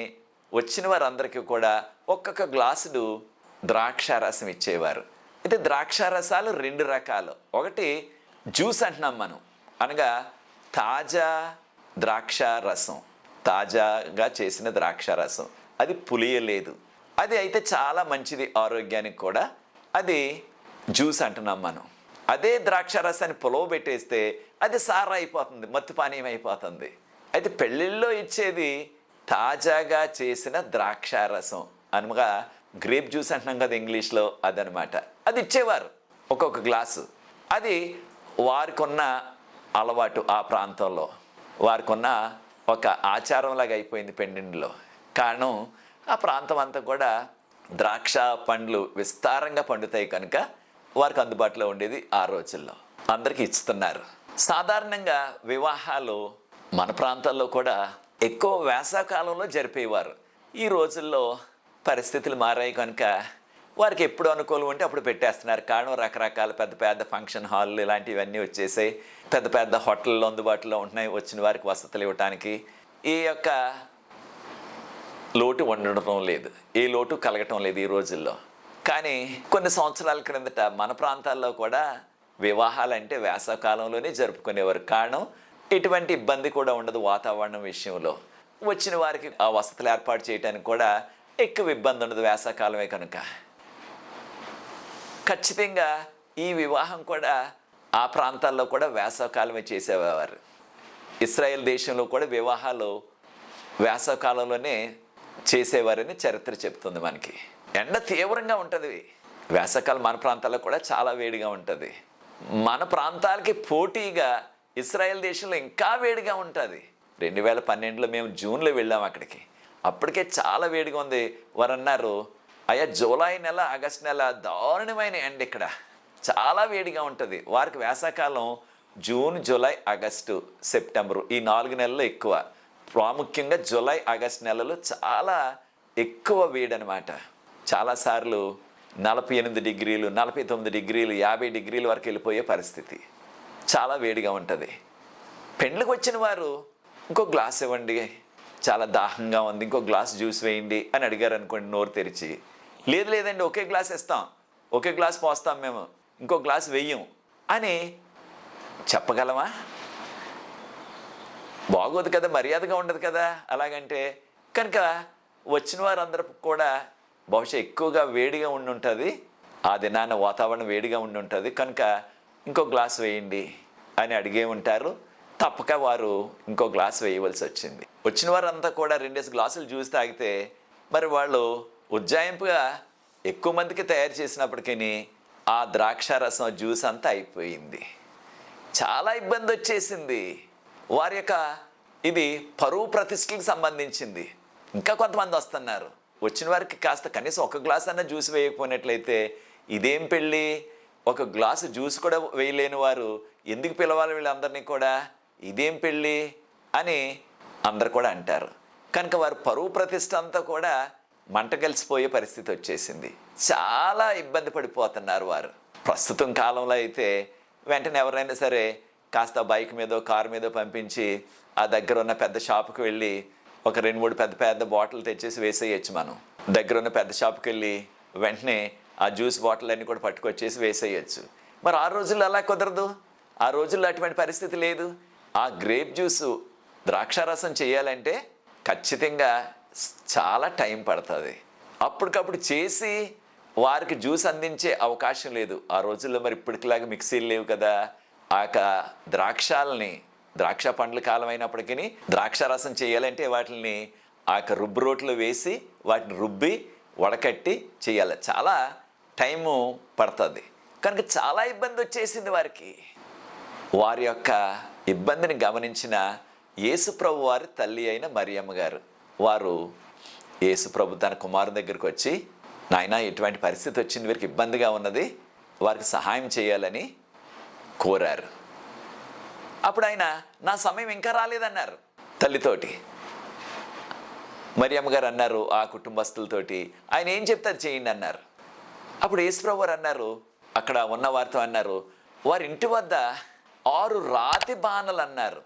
వచ్చిన వారందరికీ కూడా ఒక్కొక్క గ్లాసుడు ద్రాక్షారసం ఇచ్చేవారు. అయితే ద్రాక్షారసాలు 2 రకాలు. ఒకటి జ్యూస్ అంటున్నాం మనం, అనగా తాజా ద్రాక్ష రసం, తాజాగా చేసిన ద్రాక్ష రసం, అది పులియలేదు. అది అయితే చాలా మంచిది ఆరోగ్యానికి కూడా, అది జ్యూస్ అంటున్నాం మనం. అదే ద్రాక్ష రసాన్ని పులవబెట్టేస్తే అది సారా అయిపోతుంది, మత్తు పానీయం అయిపోతుంది. అయితే పెళ్ళిళ్ళలో ఇచ్చేది తాజాగా చేసిన ద్రాక్ష రసం అనగా గ్రేప్ జ్యూస్ అంటున్నాం కదా ఇంగ్లీష్లో, అదనమాట. అది ఇచ్చేవారు ఒక్కొక్క గ్లాసు. అది వారికి ఉన్న అలవాటు, ఆ ప్రాంతంలో వారికి ఉన్న ఒక ఆచారంలాగా అయిపోయింది పెండిండిలో. కారణం ఆ ప్రాంతం అంతా కూడా ద్రాక్ష పండ్లు విస్తారంగా పండుతాయి కనుక వారికి అందుబాటులో ఉండేది. ఆ రోజుల్లో అందరికీ ఇస్తున్నారు. సాధారణంగా వివాహాలు మన ప్రాంతాల్లో కూడా ఎక్కువ వేసవకాలంలో జరిపేవారు. ఈ రోజుల్లో పరిస్థితులు మారాయి కనుక వారికి ఎప్పుడు అనుకూలం ఉంటే అప్పుడు పెట్టేస్తున్నారు. కారణం రకరకాల పెద్ద పెద్ద ఫంక్షన్ హాల్లు ఇలాంటివన్నీ వచ్చేసాయి. పెద్ద పెద్ద హోటళ్ళు అందుబాటులో ఉంటున్నాయి. వచ్చిన వారికి వసతులు ఇవ్వటానికి ఈ యొక్క లోటు ఉండటం లేదు, ఏ లోటు కలగటం లేదు ఈ రోజుల్లో. కానీ కొన్ని సంవత్సరాల క్రిందట మన ప్రాంతాల్లో కూడా వివాహాలంటే వేసవకాలంలోనే జరుపుకునేవారు. కారణం ఎటువంటి ఇబ్బంది కూడా ఉండదు వాతావరణం విషయంలో. వచ్చిన వారికి ఆ వసతులు ఏర్పాటు చేయడానికి కూడా ఎక్కువ ఇబ్బంది ఉండదు వేసవకాలమే కనుక. ఖచ్చితంగా ఈ వివాహం కూడా ఆ ప్రాంతాల్లో కూడా వేసవకాలమే చేసేవారు. ఇశ్రాయేల్ దేశంలో కూడా వివాహాలు వేసవకాలంలోనే చేసేవారని చరిత్ర చెప్తుంది మనకి. ఎండ తీవ్రంగా ఉంటుంది వేసవకాలం. మన ప్రాంతాల్లో కూడా చాలా వేడిగా ఉంటుంది. మన ప్రాంతాలకి పోటీగా ఇశ్రాయేల్ దేశంలో ఇంకా వేడిగా ఉంటుంది. 2012లో మేము జూన్లో వెళ్ళాము అక్కడికి. అప్పటికే చాలా వేడిగా ఉంది. వారు అన్నారు, అయ్యా జూలై నెల ఆగస్టు నెల దారుణమైన ఎండ, ఇక్కడ చాలా వేడిగా ఉంటుంది. వారికి వేసవకాలం జూన్ జూలై ఆగస్టు సెప్టెంబరు ఈ 4 నెలలు ఎక్కువ. ప్రాముఖ్యంగా జూలై ఆగస్టు నెలలు చాలా ఎక్కువ వేడి అనమాట. చాలాసార్లు 48 డిగ్రీలు 49 డిగ్రీలు 50 డిగ్రీల వరకు వెళ్ళిపోయే పరిస్థితి. చాలా వేడిగా ఉంటుంది. పెండ్లకు వచ్చిన వారు ఇంకో గ్లాస్ ఇవ్వండి, చాలా దాహంగా ఉంది, ఇంకో గ్లాస్ జ్యూస్ వేయండి అని అడిగారు అనుకోండి నోరు తెరిచి. లేదు లేదండి ఒకే గ్లాస్ ఇస్తాం, ఒకే గ్లాస్ పోస్తాం మేము, ఇంకో గ్లాస్ వెయ్యం అని చెప్పగలమా? బాగోదు కదా, మర్యాదగా ఉండదు కదా అలాగంటే. కనుక వచ్చిన వారందరూ కూడా బహుశా ఎక్కువగా వేడిగా ఉండి ఉంటుంది, ఆ దినాన వాతావరణం వేడిగా ఉండి ఉంటుంది కనుక ఇంకో గ్లాస్ వేయండి అని అడిగే ఉంటారు. తప్పక వారు ఇంకో గ్లాస్ వేయవలసి వచ్చింది. వచ్చిన వారంతా కూడా 2 గ్లాసులు జ్యూస్ తాగితే మరి వాళ్ళు ఉజ్జాయింపుగా ఎక్కువ మందికి తయారు చేసినప్పటికీ ఆ ద్రాక్షారసం జ్యూస్ అంతా అయిపోయింది. చాలా ఇబ్బంది వచ్చేసింది. వారి యొక్క ఇది పరువు ప్రతిష్టలకు సంబంధించింది. ఇంకా కొంతమంది వస్తున్నారు. వచ్చిన వారికి కాస్త కనీసం ఒక గ్లాస్ అన్న జ్యూస్ వేయకపోయినట్లయితే ఇదేం పెళ్ళి, ఒక గ్లాసు జ్యూస్ కూడా వేయలేని వారు ఎందుకు పిలవాలి వీళ్ళందరినీ కూడా, ఇదేం పెళ్ళి అని అందరు కూడా అంటారు. కనుక వారు పరువు ప్రతిష్ట అంతా కూడా మంట కలిసిపోయే పరిస్థితి వచ్చేసింది. చాలా ఇబ్బంది పడిపోతున్నారు వారు. ప్రస్తుతం కాలంలో అయితే వెంటనే ఎవరైనా సరే కాస్త బైక్ మీదో కారు మీదో పంపించి ఆ దగ్గర ఉన్న పెద్ద షాపుకి వెళ్ళి ఒక 2-3 పెద్ద పెద్ద బాటిల్ తెచ్చేసి వేసేయచ్చు. మనం దగ్గర ఉన్న పెద్ద షాప్కి వెళ్ళి వెంటనే ఆ జ్యూస్ బాటిల్ అన్నీ కూడా పట్టుకొచ్చేసి వేసేయచ్చు. మరి ఆ రోజుల్లో అలా కుదరదు. ఆ రోజుల్లో అటువంటి పరిస్థితి లేదు. ఆ గ్రేప్ జ్యూసు ద్రాక్షారసం చేయాలంటే ఖచ్చితంగా చాలా టైం పడుతుంది. అప్పటికప్పుడు చేసి వారికి జ్యూస్ అందించే అవకాశం లేదు ఆ రోజుల్లో. మరి ఇప్పటికిలాగా మిక్సీలు లేవు కదా. ఆ యొక్క ద్రాక్ష పండ్ల కాలం అయినప్పటికీ ద్రాక్షారసం చేయాలంటే వాటిని ఆ యొక్క రుబ్బు రోట్లో వేసి వాటిని రుబ్బి వడకట్టి చేయాలి. చాలా టైము పడుతుంది కనుక చాలా ఇబ్బంది వచ్చేసింది వారికి. వారి యొక్క ఇబ్బందిని గమనించిన యేసుప్రభు వారి తల్లి అయిన మరియమ్మ గారు, వారు యేసుప్రభు తన కుమారుని దగ్గరికి వచ్చి, నాయనా ఎటువంటి పరిస్థితి వచ్చింది, వీరికి ఇబ్బందిగా ఉన్నది, వారికి సహాయం చేయాలని కోరారు. అప్పుడు ఆయన నా సమయం ఇంకా రాలేదన్నారు. తల్లితోటి. మరియమ్మ గారు అన్నారు ఆ కుటుంబస్తులతోటి, ఆయన ఏం చెప్తే అది చేయండి అన్నారు. అప్పుడు యేసుప్రభు వారు అన్నారు, అక్కడ ఉన్న వారితో అన్నారు, వారి ఇంటి వద్ద 6 రాతి బాణలు అన్నారు.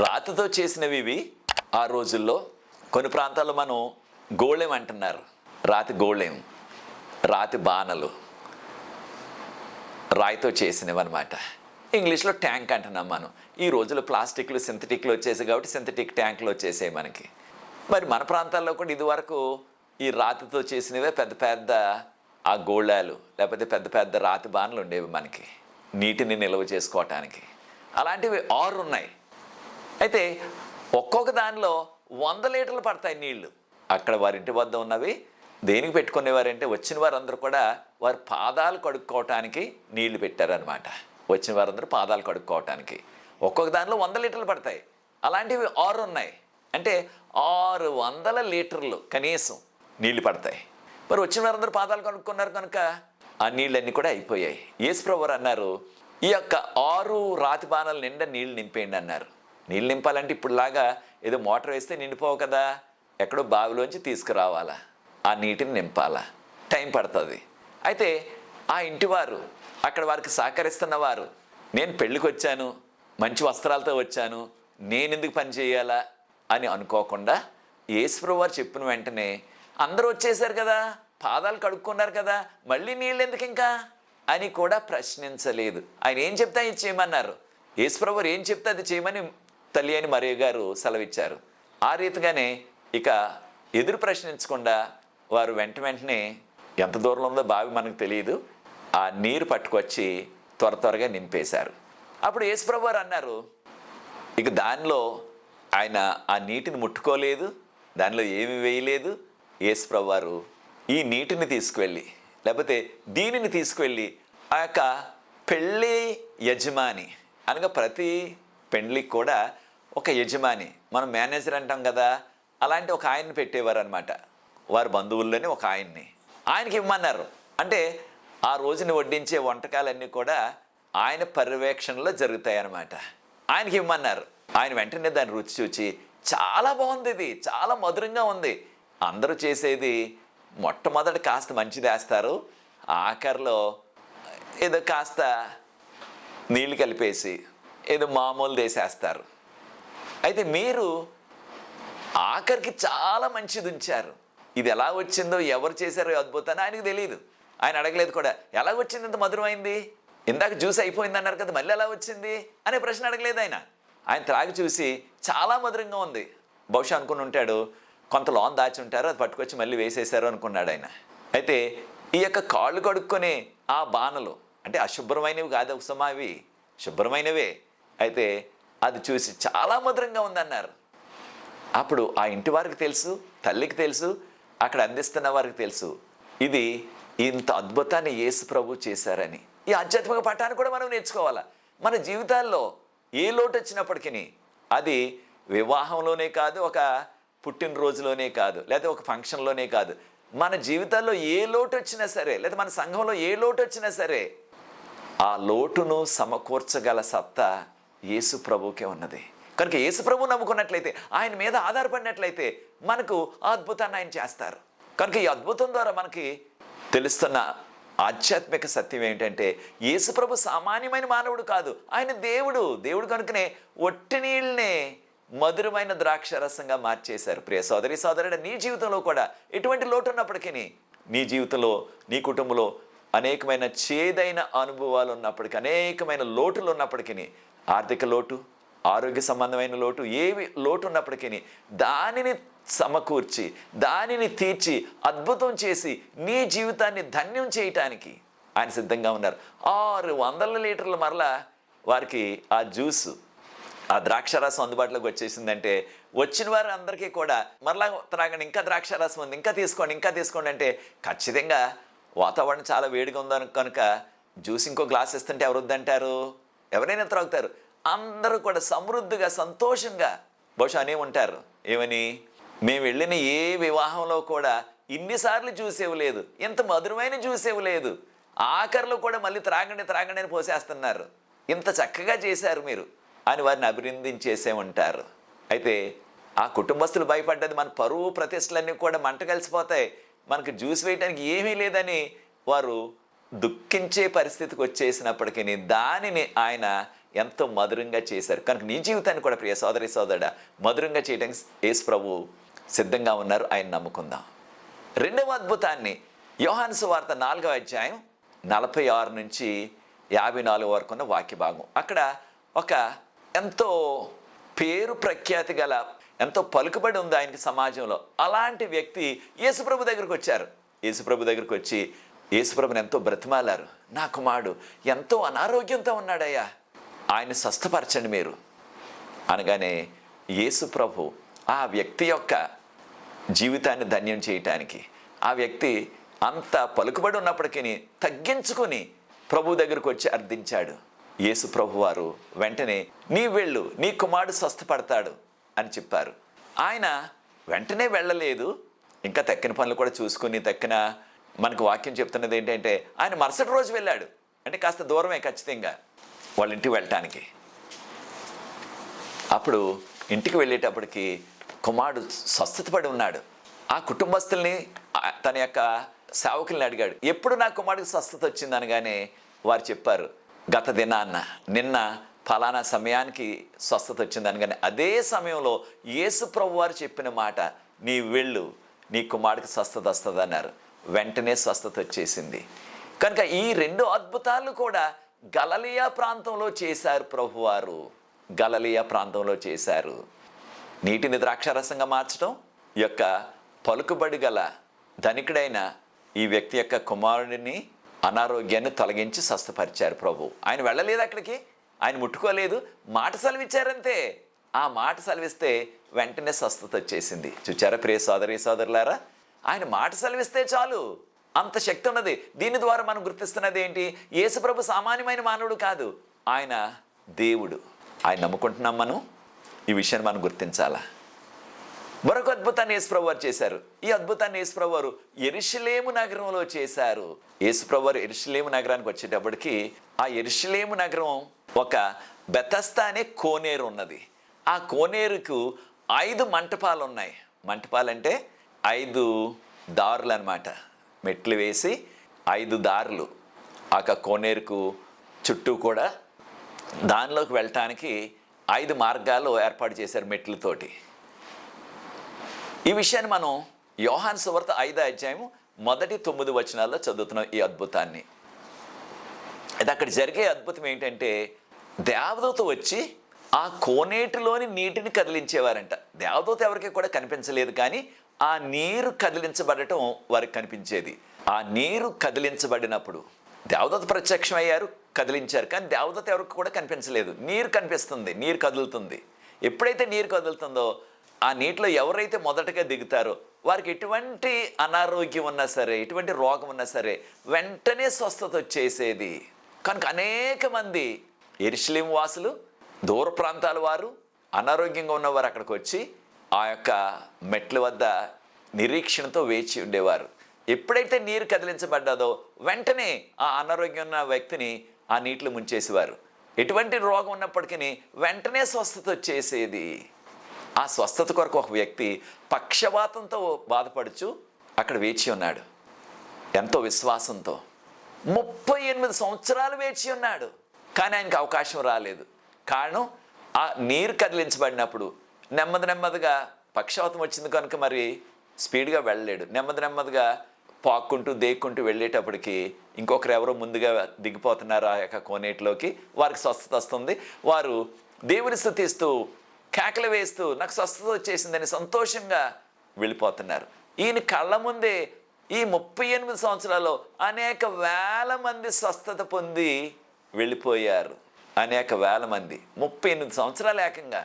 రాతితో చేసినవి ఇవి. ఆ రోజుల్లో కొన్ని ప్రాంతాల్లో మనం గోళెం అంటున్నారు, రాతి గోళెం, రాతి బాణలు, రాయితో చేసినవి అనమాట. ఇంగ్లీష్లో ట్యాంక్ అంటున్నాం మనం. ఈ రోజుల్లో ప్లాస్టిక్లు సింథటిక్లు వచ్చేసాయి కాబట్టి సింథటిక్ ట్యాంకులు వచ్చేసాయి మనకి. మరి మన ప్రాంతాల్లో కూడా ఇదివరకు ఈ రాతితో చేసినవే పెద్ద పెద్ద ఆ గోళాలు, లేకపోతే పెద్ద పెద్ద రాతి బాణలు ఉండేవి మనకి నీటిని నిల్వ చేసుకోవటానికి. అలాంటివి 6 ఉన్నాయి. అయితే ఒక్కొక్క దానిలో 100 లీటర్లు పడతాయి నీళ్లు. అక్కడ వారింటి వద్ద ఉన్నవి దేనికి పెట్టుకునేవారంటే వచ్చిన వారందరూ కూడా వారి పాదాలు కడుక్కోవటానికి నీళ్లు పెట్టారనమాట. వచ్చిన వారందరూ పాదాలు కడుక్కోవటానికి ఒక్కొక్క దానిలో 100 లీటర్లు పడతాయి. అలాంటివి 6 ఉన్నాయి. అంటే 600 లీటర్లు కనీసం నీళ్లు పడతాయి. మరి వచ్చిన వారందరూ పాదాలు కడుక్కున్నారు కనుక ఆ నీళ్ళన్నీ కూడా అయిపోయాయి. యేసుప్రభు వారు అన్నారు, ఈ యొక్క 6 రాతి బాణాల నిండా నీళ్లు నింపేయండి అన్నారు. నీళ్ళు నింపాలంటే ఇప్పుడులాగా ఏదో మోటార్ వేస్తే నిండిపోవు కదా, ఎక్కడో బావిలోంచి తీసుకురావాలా, ఆ నీటిని నింపాలా, టైం పడుతుంది. అయితే ఆ ఇంటివారు, అక్కడ వారికి సహకరిస్తున్నవారు, నేను పెళ్ళికి వచ్చాను, మంచి వస్త్రాలతో వచ్చాను, నేను ఎందుకు పని చేయాలా అని అనుకోకుండా యేసుప్రభు వారు చెప్పిన వెంటనే అందరూ వచ్చేసారు కదా, పాదాలు కడుక్కున్నారు కదా, మళ్ళీ నీళ్ళు ఎందుకు ఇంకా అని కూడా ప్రశ్నించలేదు. ఆయన ఏం చెప్తే ఇది చేయమన్నారు. యేసుప్రభు వారు ఏం చెప్తే అది చేయమని తల్లి అని మరియ గారు సెలవిచ్చారు. ఆ రీతిగానే ఇక ఎదురు ప్రశ్నించకుండా వారు వెంటనే ఎంత దూరంలో ఉందో బావి మనకు తెలియదు, ఆ నీరు పట్టుకొచ్చి త్వరగా నింపేశారు. అప్పుడు యేసుప్రభు వారు అన్నారు, ఇక దానిలో ఆయన ఆ నీటిని ముట్టుకోలేదు, దానిలో ఏమి వేయలేదు. యేసుప్రభు వారు ఈ నీటిని తీసుకువెళ్ళి, లేకపోతే దీనిని తీసుకువెళ్ళి ఆ యొక్క పెళ్ళి యజమాని అనగా ప్రతి పెళ్ళికి కూడా ఒక యజమాని, మనం మేనేజర్ అంటాం కదా, అలాంటి ఒక ఆయన్ని పెట్టేవారు అనమాట. వారి బంధువుల్లోనే ఒక ఆయనకి ఇవ్వమన్నారు. అంటే ఆ రోజుని వడ్డించే వంటకాలన్నీ కూడా ఆయన పర్యవేక్షణలో జరుగుతాయి అన్నమాట. ఆయనకి ఇవ్వమన్నారు. ఆయన వెంటనే దాన్ని రుచి చూచి చాలా బాగుంది, ఇది చాలా మధురంగా ఉంది. అందరూ చేసేది మొట్టమొదటి కాస్త మంచిది వేస్తారు, ఆఖరిలో ఏదో కాస్త నీళ్ళు కలిపేసి ఏదో మామూలు వేసేస్తారు. అయితే మీరు ఆఖరికి చాలా మంచిది ఉంచారు. ఇది ఎలా వచ్చిందో, ఎవరు చేశారో అద్భుతాన్ని ఆయనకు తెలియదు. ఆయన అడగలేదు కూడా, ఎలా వచ్చింది ఇంత మధురమైంది, ఇందాక జ్యూస్ అయిపోయింది అన్నారు కదా, మళ్ళీ ఎలా వచ్చింది అనే ప్రశ్న అడగలేదు. ఆయన త్రాగి చూసి చాలా మధురంగా ఉంది. బహుశా అనుకుని ఉంటాడు, కొంత లోన్ దాచి ఉంటారు, అది పట్టుకొచ్చి మళ్ళీ వేసేశారు అనుకున్నాడు ఆయన. అయితే ఈ యొక్క కాళ్ళు కడుక్కొని ఆ బాణలు అంటే అశుభ్రమైనవి కాదు ఉసమా, అవి శుభ్రమైనవే. అయితే అది చూసి చాలా మధురంగా ఉందన్నారు. అప్పుడు ఆ ఇంటి వారికి తెలుసు, తల్లికి తెలుసు, అక్కడ అందిస్తున్న వారికి తెలుసు, ఇది ఇంత అద్భుతాన్ని యేసు ప్రభు చేశారని. ఈ ఆధ్యాత్మిక పాఠాన్ని కూడా మనం నేర్చుకోవాలా. మన జీవితాల్లో ఏ లోటు వచ్చినప్పటికీ, అది వివాహంలోనే కాదు, ఒక పుట్టినరోజులోనే కాదు, లేదా ఒక ఫంక్షన్లోనే కాదు, మన జీవితాల్లో ఏ లోటు వచ్చినా సరే, లేదా మన సంఘంలో ఏ లోటు వచ్చినా సరే, ఆ లోటును సమకూర్చగల సత్తా యేసు ప్రభువుకే ఉన్నది. కనుక యేసు ప్రభువు నమ్ముకున్నట్లయితే, ఆయన మీద ఆధారపడినట్లయితే మనకు ఆ అద్భుతాన్ని ఆయన చేస్తారు. కనుక ఈ అద్భుతం ద్వారా మనకి తెలుస్తున్న ఆధ్యాత్మిక సత్యం ఏంటంటే, యేసు ప్రభు సామాన్యమైన మానవుడు కాదు, ఆయన దేవుడు కనుకనే ఒట్టి నీళ్ళనే మధురమైన ద్రాక్ష రసంగా మార్చేశారు. ప్రియ సోదరి సోదరుడు, నీ జీవితంలో కూడా ఎటువంటి లోటు ఉన్నప్పటికీ, నీ జీవితంలో నీ కుటుంబంలో అనేకమైన చేదైన అనుభవాలు ఉన్నప్పటికీ, అనేకమైన లోటులు ఉన్నప్పటికీ, ఆర్థిక లోటు, ఆరోగ్య సంబంధమైన లోటు, ఏవి లోటు ఉన్నప్పటికీ దానిని సమకూర్చి, దానిని తీర్చి, అద్భుతం చేసి నీ జీవితాన్ని ధన్యం చేయటానికి ఆయన సిద్ధంగా ఉన్నారు. 600 లీటర్లు మరలా వారికి ఆ జ్యూసు, ఆ ద్రాక్షారసం అందుబాటులోకి వచ్చేసిందంటే, వచ్చిన వారు అందరికీ కూడా మరలా త్రాగండి, ఇంకా ద్రాక్షారసం ఉంది, ఇంకా తీసుకోండి అంటే ఖచ్చితంగా వాతావరణం చాలా వేడిగా ఉందని కనుక జ్యూస్ ఇంకో గ్లాస్ ఇస్తుంటే ఎవరు వద్దంటారు? ఎవరైనా త్రాగుతారు. అందరూ కూడా సమృద్ధిగా, సంతోషంగా బహుశా అనే ఉంటారు, ఏమని, మేము వెళ్ళిన ఏ వివాహంలో కూడా ఇన్నిసార్లు జ్యూస్ ఇవ్వలేదు, ఇంత మధురమైన జ్యూస్ ఇవ్వలేదు, ఆఖరిలో కూడా మళ్ళీ త్రాగండి అని పోసేస్తున్నారు, ఇంత చక్కగా చేశారు మీరు అని వారిని అభినందించేసే ఉంటారు. అయితే ఆ కుటుంబస్తులు భయపడ్డది మన పరువు ప్రతిష్టలన్నీ కూడా మంట కలిసిపోతాయి, మనకు జ్యూస్ వేయడానికి ఏమీ లేదని వారు దుఃఖించే పరిస్థితికి వచ్చేసినప్పటికీ దానిని ఆయన ఎంతో మధురంగా చేశారు. కనుక నీ జీవితాన్ని కూడా ప్రియ సోదరి సోదరుడా మధురంగా చేయడానికి యేసు ప్రభు సిద్ధంగా ఉన్నారు. ఆయన నమ్ముకుందాం. రెండవ అద్భుతాన్ని యోహాను సువార్త 4వ అధ్యాయం 46 నుంచి 54 వరకు ఉన్న వాక్య భాగం. అక్కడ ఒక ఎంతో పేరు ప్రఖ్యాతి గల, ఎంతో పలుకుబడి ఉంది ఆయనకి సమాజంలో. అలాంటి వ్యక్తి యేసుప్రభు దగ్గరికి వచ్చారు. యేసుప్రభు దగ్గరికి వచ్చి యేసుప్రభుని ఎంతో బ్రతిమాలారు. నా కుమారుడు ఎంతో అనారోగ్యంతో ఉన్నాడయ్యా, ఆయన స్వస్థపరచండి మీరు అనగానే యేసుప్రభు ఆ వ్యక్తి యొక్క జీవితాన్ని ధన్యం చేయటానికి, ఆ వ్యక్తి అంత పలుకుబడి ఉన్నప్పటికీ తగ్గించుకొని ప్రభు దగ్గరకు వచ్చి అర్థించాడు. యేసు ప్రభు వారు వెంటనే నీ వెళ్ళు, నీ కుమారుడు స్వస్థపడతాడు అని చెప్పారు. ఆయన వెంటనే వెళ్ళలేదు, ఇంకా తక్కిన పనులు కూడా చూసుకుని మనకు వాక్యం చెప్తున్నది ఏంటంటే ఆయన మరుసటి రోజు వెళ్ళాడు. అంటే కాస్త దూరమే ఖచ్చితంగా వాళ్ళ ఇంటికి వెళ్ళటానికి. అప్పుడు ఇంటికి వెళ్ళేటప్పటికి కుమారుడు స్వస్థత పడి ఉన్నాడు. ఆ కుటుంబస్తుల్ని తన యొక్క సేవకుల్ని అడిగాడు, ఎప్పుడు నా కుమారుడికి స్వస్థత వచ్చింది అనగానే వారు చెప్పారు, గత దినాన్న నిన్న ఫలానా సమయానికి స్వస్థత వచ్చింది అనగానే అదే సమయంలో యేసు ప్రభు వారు చెప్పిన మాట, నీ వెళ్ళు, నీ కుమారుడికి స్వస్థత వస్తుంది అన్నారు. వెంటనే స్వస్థత వచ్చేసింది. కనుక ఈ 2 అద్భుతాలు కూడా గలిలయ ప్రాంతంలో చేశారు ప్రభువారు. గలిలయ ప్రాంతంలో చేశారు. నీటిని ద్రాక్షారసంగా మార్చడం, యొక్క పలుకుబడి గల ధనికుడైన ఈ వ్యక్తి యొక్క కుమారుడిని అనారోగ్యాన్ని తొలగించి స్వస్థపరిచారు ప్రభు. ఆయన వెళ్ళలేదు అక్కడికి, ఆయన ముట్టుకోలేదు, మాట సెలవిచ్చారంతే. ఆ మాట సెలవిస్తే వెంటనే స్వస్థత వచ్చేసింది. చూచారా ప్రియ సోదరి సోదరులారా, ఆయన మాట సెలవిస్తే చాలు, అంత శక్తి ఉన్నది. దీని ద్వారా మనం గుర్తిస్తున్నది ఏంటి? యేసుప్రభు సామాన్యమైన మానవుడు కాదు, ఆయన దేవుడు. ఆయన నమ్ముకుంటున్నాం మనం. ఈ విషయాన్ని మనం గుర్తించాలా. మరొక అద్భుతాన్ని యేసుప్రభు వారు చేశారు. ఈ అద్భుతాన్ని యేసుప్రభు వారు యెరూషలేము నగరంలో చేశారు. యేసుప్రభు వారు యెరూషలేము నగరానికి వచ్చేటప్పటికి ఆ యెరూషలేము నగరం ఒక బెతస్దా అనే కోనేరు ఉన్నది. ఆ కోనేరుకు 5 మంటపాలు ఉన్నాయి. మంటపాలంటే 5 దారులు అన్నమాట. మెట్లు వేసి 5 దారులు ఆ కోనేరుకు చుట్టూ కూడా దానిలోకి వెళ్ళటానికి 5 మార్గాలు ఏర్పాటు చేశారు మెట్లతోటి. ఈ విషయాన్ని మనం యోహాను సువార్త 5వ అధ్యాయం మొదటి 9 వచనాల్లో చదువుతున్నాం. ఈ అద్భుతాన్ని, అది అక్కడ జరిగే అద్భుతం ఏంటంటే దేవదూత వచ్చి ఆ కోనేటిలోని నీటిని కదిలించేవారంట. దేవదూత ఎవరికి కూడా కనిపించలేదు, కానీ ఆ నీరు కదిలించబడటం వారికి కనిపించేది. ఆ నీరు కదిలించబడినప్పుడు దేవదూత ప్రత్యక్షమయ్యారు, కదిలించారు, కానీ దేవదూత ఎవరికి కూడా కనిపించలేదు. నీరు కనిపిస్తుంది, నీరు కదులుతుంది. ఎప్పుడైతే నీరు కదులుతుందో ఆ నీటిలో ఎవరైతే మొదటగా దిగుతారో వారికి ఎటువంటి అనారోగ్యం ఉన్నా సరే, ఎటువంటి రోగం ఉన్నా సరే వెంటనే స్వస్థత వచ్చేసేది. కనుక అనేక మంది యెరూషలేము వాసులు, దూర ప్రాంతాల వారు, అనారోగ్యంగా ఉన్నవారు అక్కడికి వచ్చి ఆ యొక్క మెట్ల వద్ద నిరీక్షణతో వేచి ఉండేవారు. ఎప్పుడైతే నీరు కదిలించబడ్డాదో వెంటనే ఆ అనారోగ్యం ఉన్న వ్యక్తిని ఆ నీటిలో ముంచేసేవారు. ఎటువంటి రోగం ఉన్నప్పటికీ వెంటనే స్వస్థత వచ్చేసేది. ఆ స్వస్థత కొరకు ఒక వ్యక్తి పక్షవాతంతో బాధపడుచు అక్కడ వేచి ఉన్నాడు. ఎంతో విశ్వాసంతో 38 సంవత్సరాలు వేచి ఉన్నాడు, కానీ ఆయనకు అవకాశం రాలేదు. కారణం, ఆ నీరు కదిలించబడినప్పుడు నెమ్మదిగా పక్షవాతం వచ్చింది కనుక మరి స్పీడ్గా వెళ్ళలేడు. నెమ్మదిగా పాక్కుంటూ దేక్కుంటూ వెళ్ళేటప్పటికి ఇంకొకరు ఎవరో ముందుగా దిగిపోతున్నారు ఆ యొక్క కోనేటిలోకి. వారికి స్వస్థత వస్తుంది. వారు దేవుని స్తుతిస్తూ కేకలు వేస్తూ నాకు స్వస్థత వచ్చేసిందని సంతోషంగా వెళ్ళిపోతున్నారు. ఈయన కళ్ళ ముందే ఈ 38 సంవత్సరాల్లో అనేక వేల మంది స్వస్థత పొంది వెళ్ళిపోయారు. అనేక వేల మంది, 38 సంవత్సరాలు ఏకంగా.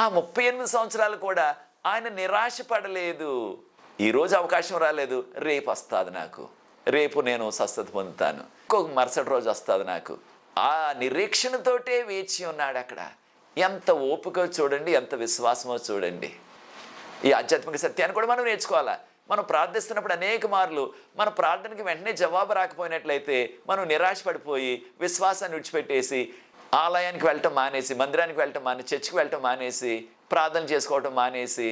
ఆ 38 సంవత్సరాలు కూడా ఆయన నిరాశపడలేదు. ఈరోజు అవకాశం రాలేదు, రేపు వస్తుంది నాకు, రేపు నేను స్వస్థత పొందుతాను, ఇంకొక మరుసటి రోజు వస్తుంది నాకు. ఆ నిరీక్షణతోటే వేచి ఉన్నాడు అక్కడ. ఎంత ఓపిక చూడండి, ఎంత విశ్వాసమో చూడండి. ఈ ఆధ్యాత్మిక సత్యాన్ని కూడా మనం నేర్చుకోవాలా. మనం ప్రార్థిస్తున్నప్పుడు అనేక మార్లు మన ప్రార్థనకి వెంటనే జవాబు రాకపోయినట్లయితే మనం నిరాశపడిపోయి విశ్వాసాన్ని విడిచిపెట్టేసి ఆలయానికి వెళ్ళటం మానేసి, మందిరానికి వెళ్ళటం మానేసి, చర్చికి వెళ్ళటం మానేసి ప్రార్థన చేసుకోవటం మానేసి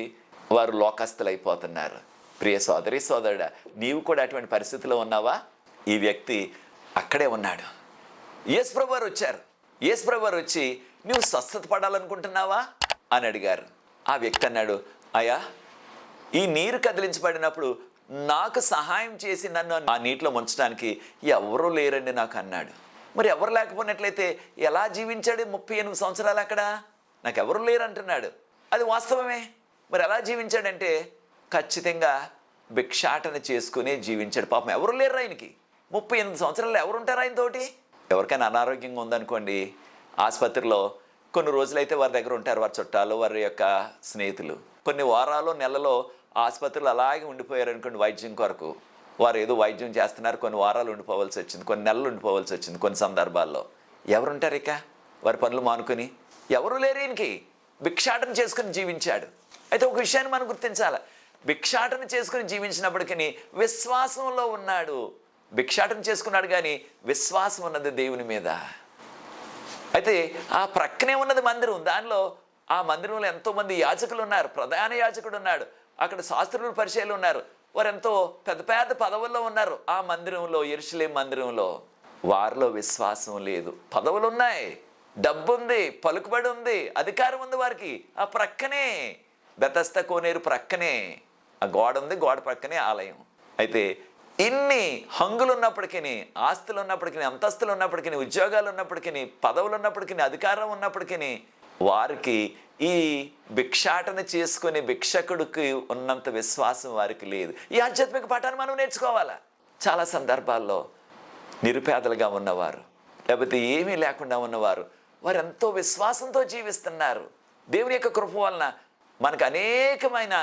వారు లోకస్తులైపోతున్నారు. ప్రియ సోదరి సోదరుడా, నీవు కూడా అటువంటి పరిస్థితిలో ఉన్నావా? ఈ వ్యక్తి అక్కడే ఉన్నాడు. యేసుప్రభు వారు వచ్చారు. యేసుప్రభు వారు వచ్చి, నువ్వు స్వస్థత పడాలనుకుంటున్నావా అని అడిగారు. ఆ వ్యక్తి అన్నాడు, అయ్యా, ఈ నీరు కదిలించబడినప్పుడు నాకు సహాయం చేసి నన్ను ఆ నీటిలో ముంచడానికి ఎవరూ లేరండి నాకు అన్నాడు. మరి ఎవరు లేకపోయినట్లయితే ఎలా జీవించాడు 38 సంవత్సరాలు అక్కడ? నాకు ఎవరు లేరు అంటున్నాడు. అది వాస్తవమే. మరి ఎలా జీవించాడంటే ఖచ్చితంగా భిక్షాటన చేసుకునే జీవించాడు. పాపం ఎవరు లేరు ఆయనకి. 38 సంవత్సరాలు ఎవరుంటారు ఆయనతోటి? ఎవరికైనా అనారోగ్యంగా ఉందనుకోండి, ఆసుపత్రిలో కొన్ని రోజులైతే వారి దగ్గర ఉంటారు, వారి చుట్టాలు, వారి యొక్క స్నేహితులు. కొన్ని వారాలు నెలలో ఆసుపత్రులు అలాగే ఉండిపోయారు అనుకోండి వైద్యం కొరకు. వారు ఏదో వైద్యం చేస్తున్నారు, కొన్ని వారాలు ఉండిపోవాల్సి వచ్చింది, కొన్ని నెలలు ఉండిపోవాల్సి వచ్చింది. కొన్ని సందర్భాల్లో ఎవరుంటారు ఇక? వారి పనులు మానుకొని ఎవరు లేరు. ఈయనకి భిక్షాటన చేసుకుని జీవించాడు. అయితే ఒక విషయాన్ని మనం గుర్తించాలి. భిక్షాటన చేసుకుని జీవించినప్పటికీ విశ్వాసంలో ఉన్నాడు. భిక్షాటన చేసుకున్నాడు కానీ విశ్వాసం ఉన్నది దేవుని మీద. అయితే ఆ ప్రక్కనే ఉన్నది మందిరం. దానిలో ఆ మందిరంలో ఎంతోమంది యాజకులు ఉన్నారు. ప్రధాన యాజకుడు ఉన్నాడు, అక్కడ శాస్త్రులు పరిచయాలు ఉన్నారు. వారు ఎంతో పెద్ద పెద్ద పదవుల్లో ఉన్నారు ఆ మందిరంలో, యెరూషలేము మందిరంలో. వారిలో విశ్వాసం లేదు. పదవులు ఉన్నాయి, డబ్బు ఉంది, పలుకుబడి ఉంది, అధికారం ఉంది వారికి. ఆ ప్రక్కనే బెతస్తా కోనేరు ప్రక్కనే ఆ గోడ ఉంది, గోడ ప్రక్కనే ఆలయం. అయితే ఇన్ని హంగులు ఉన్నప్పటికీ, ఆస్తులు ఉన్నప్పటికీ, అంతస్తులు ఉన్నప్పటికీ, ఉద్యోగాలు ఉన్నప్పటికీ, పదవులు ఉన్నప్పటికీ, అధికారం ఉన్నప్పటికీ వారికి ఈ భిక్షాటన చేసుకునే భిక్షకుడికి ఉన్నంత విశ్వాసం వారికి లేదు. ఈ ఆధ్యాత్మిక పాఠాన్ని మనం నేర్చుకోవాలా. చాలా సందర్భాల్లో నిరుపేదలుగా ఉన్నవారు, లేకపోతే ఏమీ లేకుండా ఉన్నవారు, వారు ఎంతో విశ్వాసంతో జీవిస్తున్నారు. దేవుని యొక్క కృప వలన మనకు అనేకమైన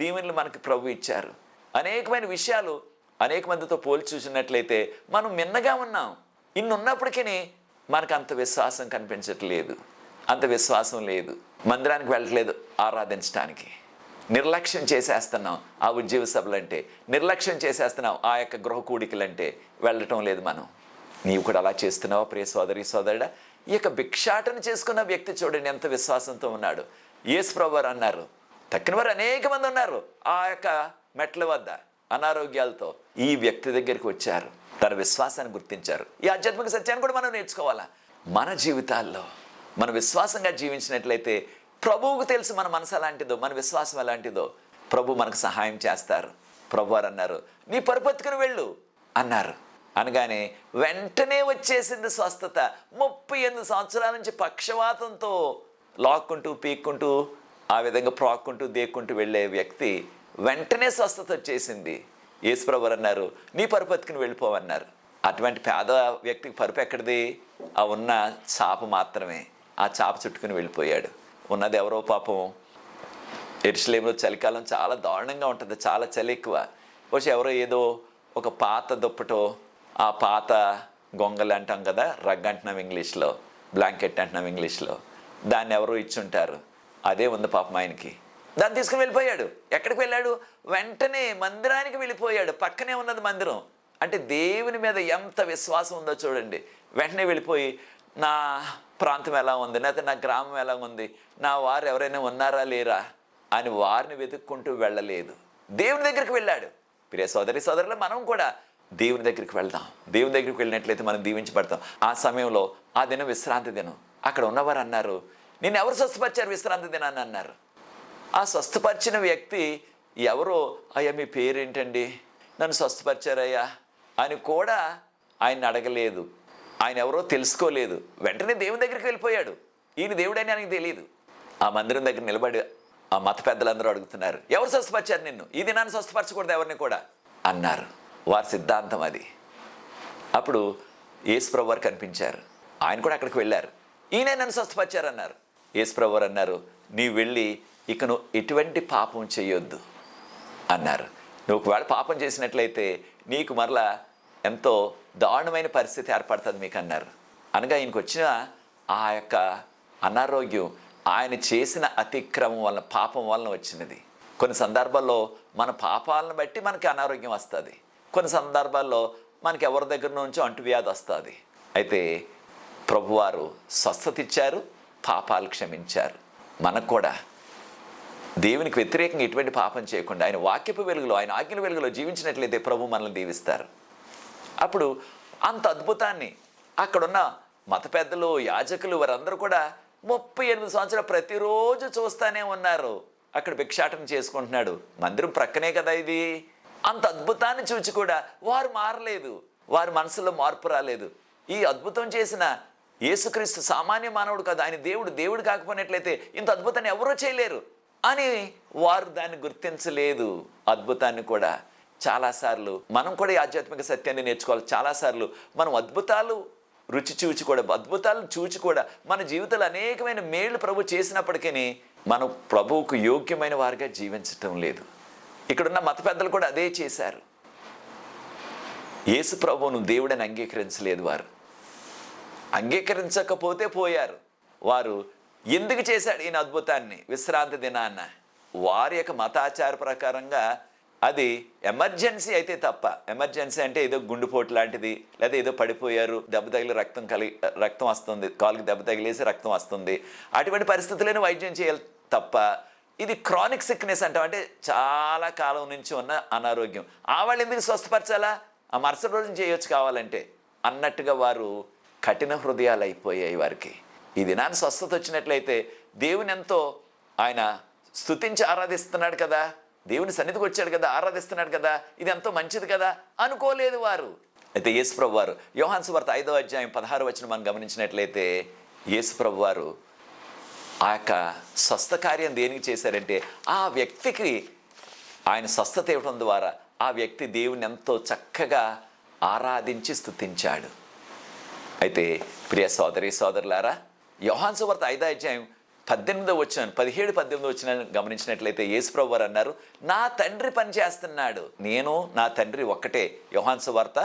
దీవెనలు మనకు ప్రభు ఇచ్చారు. అనేకమైన విషయాలు అనేక మందితో పోల్చి చూసినట్లయితే మనం మిన్నగా ఉన్నాం. ఇన్ని ఉన్నప్పటికీ మనకు అంత విశ్వాసం కనిపించట్లేదు, అంత విశ్వాసం లేదు. మందిరానికి వెళ్ళట్లేదు ఆరాధించడానికి. నిర్లక్ష్యం చేసేస్తున్నాం ఆ ఉద్యోగ సభలంటే, నిర్లక్ష్యం చేసేస్తున్నాం ఆ యొక్క గృహ కూడికలంటే, వెళ్ళటం లేదు మనం. నీవు కూడా అలా చేస్తున్నావా ప్రియ సోదరి సోదరుడా? ఈ యొక్క భిక్షాటన చేసుకున్న వ్యక్తి చూడండి ఎంత విశ్వాసంతో ఉన్నాడు. యేసుప్రభు వారు అన్నారు, తక్కిన వారు అనేక మంది ఉన్నారు ఆ యొక్క మెట్ల వద్ద అనారోగ్యాలతో. ఈ వ్యక్తి దగ్గరికి వచ్చారు, తన విశ్వాసాన్ని గుర్తించారు. ఈ ఆధ్యాత్మిక సత్యాన్ని కూడా మనం నేర్చుకోవాలా. మన జీవితాల్లో మనం విశ్వాసంగా జీవించినట్లయితే ప్రభువుకు తెలుసు మన మనసు ఎలాంటిదో, మన విశ్వాసం ఎలాంటిదో. ప్రభు మనకు సహాయం చేస్తారు. ప్రభు వారు అన్నారు, నీ పరుపెత్తుకుని వెళ్ళు అన్నారు. అనగానే వెంటనే వచ్చేసింది స్వస్థత. 38 సంవత్సరాల నుంచి పక్షవాతంతో లాక్కుంటూ పీక్కుంటూ ఆ విధంగా ప్రాక్కుంటూ దేక్కుంటూ వెళ్ళే వ్యక్తి వెంటనే స్వస్థత వచ్చేసింది. యేసుప్రభు వారు అన్నారు, నీ పరుపెత్తుకుని వెళ్ళిపోవన్నారు. అటువంటి పేద వ్యక్తికి పరుపు ఎక్కడిది? ఆ ఉన్న చాప మాత్రమే. ఆ చాప చుట్టుకుని వెళ్ళిపోయాడు. ఉన్నది ఎవరో పాపం యెరూషలేములో చలికాలం చాలా దారుణంగా ఉంటుంది, చాలా చలి ఎక్కువ. బహుశా ఎవరో ఏదో ఒక పాత దుప్పటో, ఆ పాత గొంగలు అంటాం కదా, రగ్ అంటున్నాం ఇంగ్లీష్లో, బ్లాంకెట్ అంటున్నాం ఇంగ్లీష్లో, దాన్ని ఎవరో ఇచ్చుంటారు. అదే ఉంది పాపం ఆయనకి. దాన్ని తీసుకుని వెళ్ళిపోయాడు. ఎక్కడికి వెళ్ళాడు? వెంటనే మందిరానికి వెళ్ళిపోయాడు. పక్కనే ఉన్నది మందిరం. అంటే దేవుని మీద ఎంత విశ్వాసం ఉందో చూడండి. వెంటనే వెళ్ళిపోయి నా ప్రాంతం ఎలా ఉంది, లేకపోతే నా గ్రామం ఎలా ఉంది, నా వారు ఎవరైనా ఉన్నారా లేరా అని వారిని వెతుక్కుంటూ వెళ్ళలేదు, దేవుని దగ్గరికి వెళ్ళాడు. ప్రియ సోదరి సోదరులు, మనం కూడా దేవుని దగ్గరికి వెళ్దాం. దేవుని దగ్గరికి వెళ్ళినట్లయితే మనం దీవించబడతాం. ఆ సమయంలో ఆ దినం విశ్రాంతి దినం. అక్కడ ఉన్నవారు అన్నారు, నేను ఎవరు స్వస్థపరిచారు విశ్రాంతి దినాన్ని అన్నారు. ఆ స్వస్థపరిచిన వ్యక్తి ఎవరో, అయ్యా మీ పేరేంటండి, నన్ను స్వస్థపరిచారయ్యా అని కూడా ఆయన అడగలేదు. ఆయన ఎవరో తెలుసుకోలేదు. వెంటనే దేవుని దగ్గరికి వెళ్ళిపోయాడు. ఈయన దేవుడని ఆయనకి తెలియదు. ఆ మందిరం దగ్గర నిలబడి ఆ మత పెద్దలందరూ అడుగుతున్నారు, ఎవరు స్వస్థపరిచారు నిన్ను? ఈ దినాన్ని స్వస్థపరచకూడదు ఎవరిని కూడా అన్నారు. వారి సిద్ధాంతం అది. అప్పుడు యేసుప్రభు వారు కనిపించారు. ఆయన కూడా అక్కడికి వెళ్ళారు. ఈయన నన్ను స్వస్థపరిచారు అన్నారు. యేసుప్రభు వారు అన్నారు, నీవు వెళ్ళి ఇక నువ్వు ఎటువంటి పాపం చేయొద్దు అన్నారు. నువ్వు ఒకవేళ పాపం చేసినట్లయితే నీకు మరలా ఎంతో దారుణమైన పరిస్థితి ఏర్పడుతుంది మీకు అన్నారు. అనగా ఆయనకు వచ్చిన ఆ యొక్క అనారోగ్యం ఆయన చేసిన అతిక్రమం వలన, పాపం వలన వచ్చినది. కొన్ని సందర్భాల్లో మన పాపాలను బట్టి మనకి అనారోగ్యం వస్తుంది. కొన్ని సందర్భాల్లో మనకి ఎవరి దగ్గర నుంచో అంటువ్యాధి వస్తుంది. అయితే ప్రభువారు స్వస్థత ఇచ్చారు, పాపాలు క్షమించారు. మనకు కూడా దేవునికి వ్యతిరేకంగా ఎటువంటి పాపం చేయకుండా ఆయన వాక్యపు వెలుగులో, ఆయన ఆజ్ఞల వెలుగులో జీవించినట్లయితే ప్రభు మనల్ని దీవిస్తారు. అప్పుడు అంత అద్భుతాన్ని అక్కడున్న మత పెద్దలు, యాజకులు వారందరూ కూడా 38 సంవత్సరాలు ప్రతిరోజు చూస్తూనే ఉన్నారు. అక్కడ భిక్షాటన చేసుకుంటున్నాడు, మందిరం ప్రక్కనే కదా ఇది. అంత అద్భుతాన్ని చూచి కూడా వారు మారలేదు, వారి మనసులో మార్పు రాలేదు. ఈ అద్భుతం చేసిన యేసుక్రీస్తు సామాన్య మానవుడు కాదు, ఆయన దేవుడు కాకపోయినట్లయితే ఇంత అద్భుతాన్ని ఎవరూ చేయలేరు అని వారు దాన్ని గుర్తించలేదు. అద్భుతాన్ని కూడా చాలాసార్లు మనం కూడా ఈ ఆధ్యాత్మిక సత్యాన్ని నేర్చుకోవాలి. చాలాసార్లు మనం అద్భుతాలు చూచి కూడా మన జీవితంలో అనేకమైన మేళ్లు ప్రభు చేసినప్పటికీ మనం ప్రభువుకు యోగ్యమైన వారిగా జీవించటం లేదు. ఇక్కడున్న మత పెద్దలు కూడా అదే చేశారు. యేసు ప్రభువును దేవుడని అంగీకరించలేదు. వారు అంగీకరించకపోతే పోయారు. వారు ఎందుకు చేశాడు ఈయన అద్భుతాన్ని విశ్రాంతి దినాన్న? వారి యొక్క మతాచార ప్రకారంగా అది ఎమర్జెన్సీ అయితే తప్ప, ఎమర్జెన్సీ అంటే ఏదో గుండెపోటు లాంటిది, లేదా ఏదో పడిపోయారు, దెబ్బ తగిలి రక్తం వస్తుంది, కాలుకి దెబ్బ తగిలేసి రక్తం వస్తుంది, అటువంటి పరిస్థితుల్లోనే వైద్యం చేయాలి తప్ప ఇది క్రానిక్ సిక్నెస్ అంటాం, అంటే చాలా కాలం నుంచి ఉన్న అనారోగ్యం. వాళ్ళు ఎందుకు స్వస్థపరచాలా? ఆ మరుసటి రోజున చేయొచ్చు కావాలంటే అన్నట్టుగా వారు కఠిన హృదయాలు అయిపోయాయి వారికి. ఈ దినాన్ని స్వస్థత వచ్చినట్లయితే దేవుని ఎంతో ఆయన స్తుతించి ఆరాధిస్తున్నాడు కదా, దేవుని సన్నిధికి వచ్చాడు కదా, ఆరాధిస్తున్నాడు కదా, ఇది ఎంతో మంచిది కదా అనుకోలేదు వారు. అయితే యేసుప్రభు వారు యోహాను సువార్త 5వ అధ్యాయం 16వ వచనం మనం గమనించినట్లయితే యేసుప్రభు వారు ఆ యొక్క స్వస్థ కార్యం దేనికి చేశారంటే ఆ వ్యక్తికి ఆయన స్వస్థత ఇవ్వడం ద్వారా ఆ వ్యక్తి దేవుని ఎంతో చక్కగా ఆరాధించి స్తుతించాడు. అయితే ప్రియ సోదరి సోదరులారా, యోహాను సువార్త 5వ అధ్యాయం 17-18 వచ్చిన గమనించినట్లయితే యేసుప్రభు వారు అన్నారు, నా తండ్రి పని చేస్తున్నాడు, నేను నా తండ్రి ఒక్కటే. యోహాను సువార్త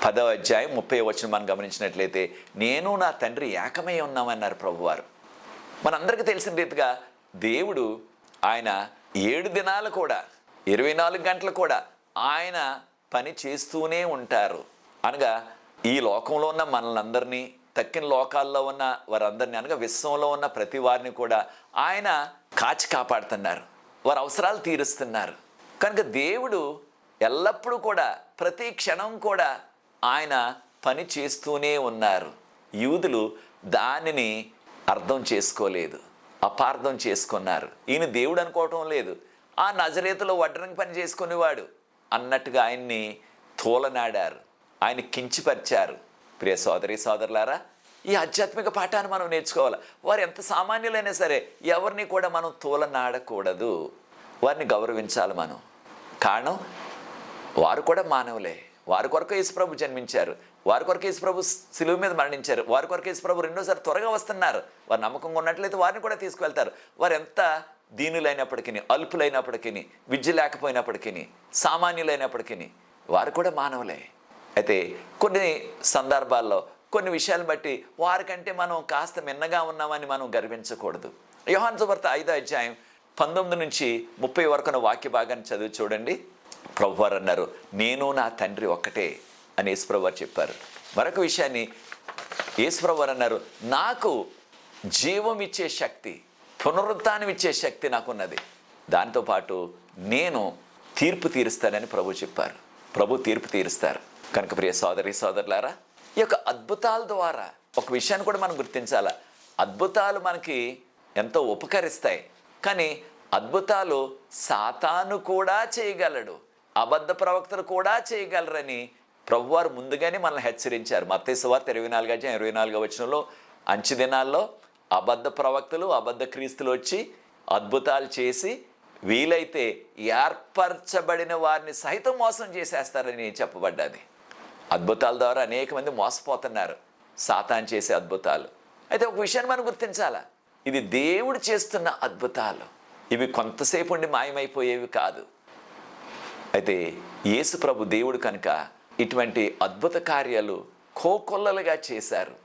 10వ అధ్యాయం 30వ వచనం మనం గమనించినట్లయితే నేను నా తండ్రి ఏకమై ఉన్నామన్నారు ప్రభువారు. మనందరికీ తెలిసిన రీతిగా దేవుడు ఆయన 7 దినాలు కూడా 24 గంటలు కూడా ఆయన పని చేస్తూనే ఉంటారు. అనగా ఈ లోకంలో ఉన్న మనల్ని తక్కిన లోకాల్లో ఉన్న వారందరినీ, అనగా విశ్వంలో ఉన్న ప్రతి వారిని కూడా ఆయన కాచి కాపాడుతున్నారు, వారి అవసరాలు తీరుస్తున్నారు. కనుక దేవుడు ఎల్లప్పుడూ కూడా ప్రతి క్షణం కూడా ఆయన పని చేస్తూనే ఉన్నారు. యూదులు దానిని అర్థం చేసుకోలేదు, అపార్థం చేసుకున్నారు. ఈయన దేవుడు అనుకోవటం లేదు, ఆ నజరేతులో వడ్రంగి పని చేసుకునేవాడు అన్నట్టుగా ఆయన్ని తోలనాడారు, ఆయన కించిపరిచారు. ప్రియ సోదరి సోదరులారా, ఈ ఆధ్యాత్మిక పాఠాన్ని మనం నేర్చుకోవాలి. వారు ఎంత సామాన్యులైనా సరే ఎవరిని కూడా మనం తోలనాడకూడదు, వారిని గౌరవించాలి మనం. కారణం వారు కూడా మానవులే, వారి కొరకు యేసుప్రభు జన్మించారు, వారి కొరకు యేసుప్రభు సిలువ మీద మరణించారు, వారి కొరకు యేసుప్రభు రెండోసారి త్వరగా వస్తున్నారు. వారు నమ్మకంగా ఉన్నట్లయితే వారిని కూడా తీసుకువెళ్తారు. వారు ఎంత దీనులైనప్పటికీ, అల్పులైనప్పటికీ, విద్య లేకపోయినప్పటికీ, సామాన్యులైనప్పటికీ వారు కూడా మానవులే. అయితే కొన్ని సందర్భాల్లో కొన్ని విషయాలను బట్టి వారికంటే మనం కాస్త మిన్నగా ఉన్నామని మనం గర్వించకూడదు. యోహాను సువార్త 5వ అధ్యాయం 19-30 వరకున్న వాక్య భాగాన్ని చదివి చూడండి. ప్రభువారు అన్నారు, నేను నా తండ్రి ఒక్కటే అని యేసుప్రభు వారు చెప్పారు. మరొక విషయాన్ని యేసుప్రభు వారు అన్నారు, నాకు జీవం ఇచ్చే శక్తి, పునరుత్థానం ఇచ్చే శక్తి నాకున్నది, దాంతోపాటు నేను తీర్పు తీరుస్తానని ప్రభు చెప్పారు. ప్రభు తీర్పు తీరుస్తారు. కనుక ప్రియ సోదరి సోదరులారా, ఈ యొక్క అద్భుతాల ద్వారా ఒక విషయాన్ని కూడా మనం గుర్తించాలా. అద్భుతాలు మనకి ఎంతో ఉపకరిస్తాయి, కానీ అద్భుతాలు సాతాను కూడా చేయగలడు, అబద్ధ ప్రవక్తలు కూడా చేయగలరని ప్రభువారు ముందుగానే మనల్ని హెచ్చరించారు. మత్తయి సువార్త 24వ వచనంలో అంచె దినాల్లో అబద్ధ ప్రవక్తలు, అబద్ధ క్రీస్తులు వచ్చి అద్భుతాలు చేసి వీలైతే ఏర్పరచబడిన వారిని సైతం మోసం చేసేస్తారని చెప్పబడ్డది. అద్భుతాల ద్వారా అనేక మంది మోసపోతున్నారు, సాతాను చేసే అద్భుతాలు. అయితే ఒక విషయాన్ని మనం గుర్తించాలా, ఇది దేవుడు చేస్తున్న అద్భుతాలు, ఇవి కొంతసేపు ఉండి మాయమైపోయేవి కాదు. అయితే యేసు ప్రభు దేవుడు కనుక ఇటువంటి అద్భుత కార్యాలు కోకొల్లలుగా చేశారు.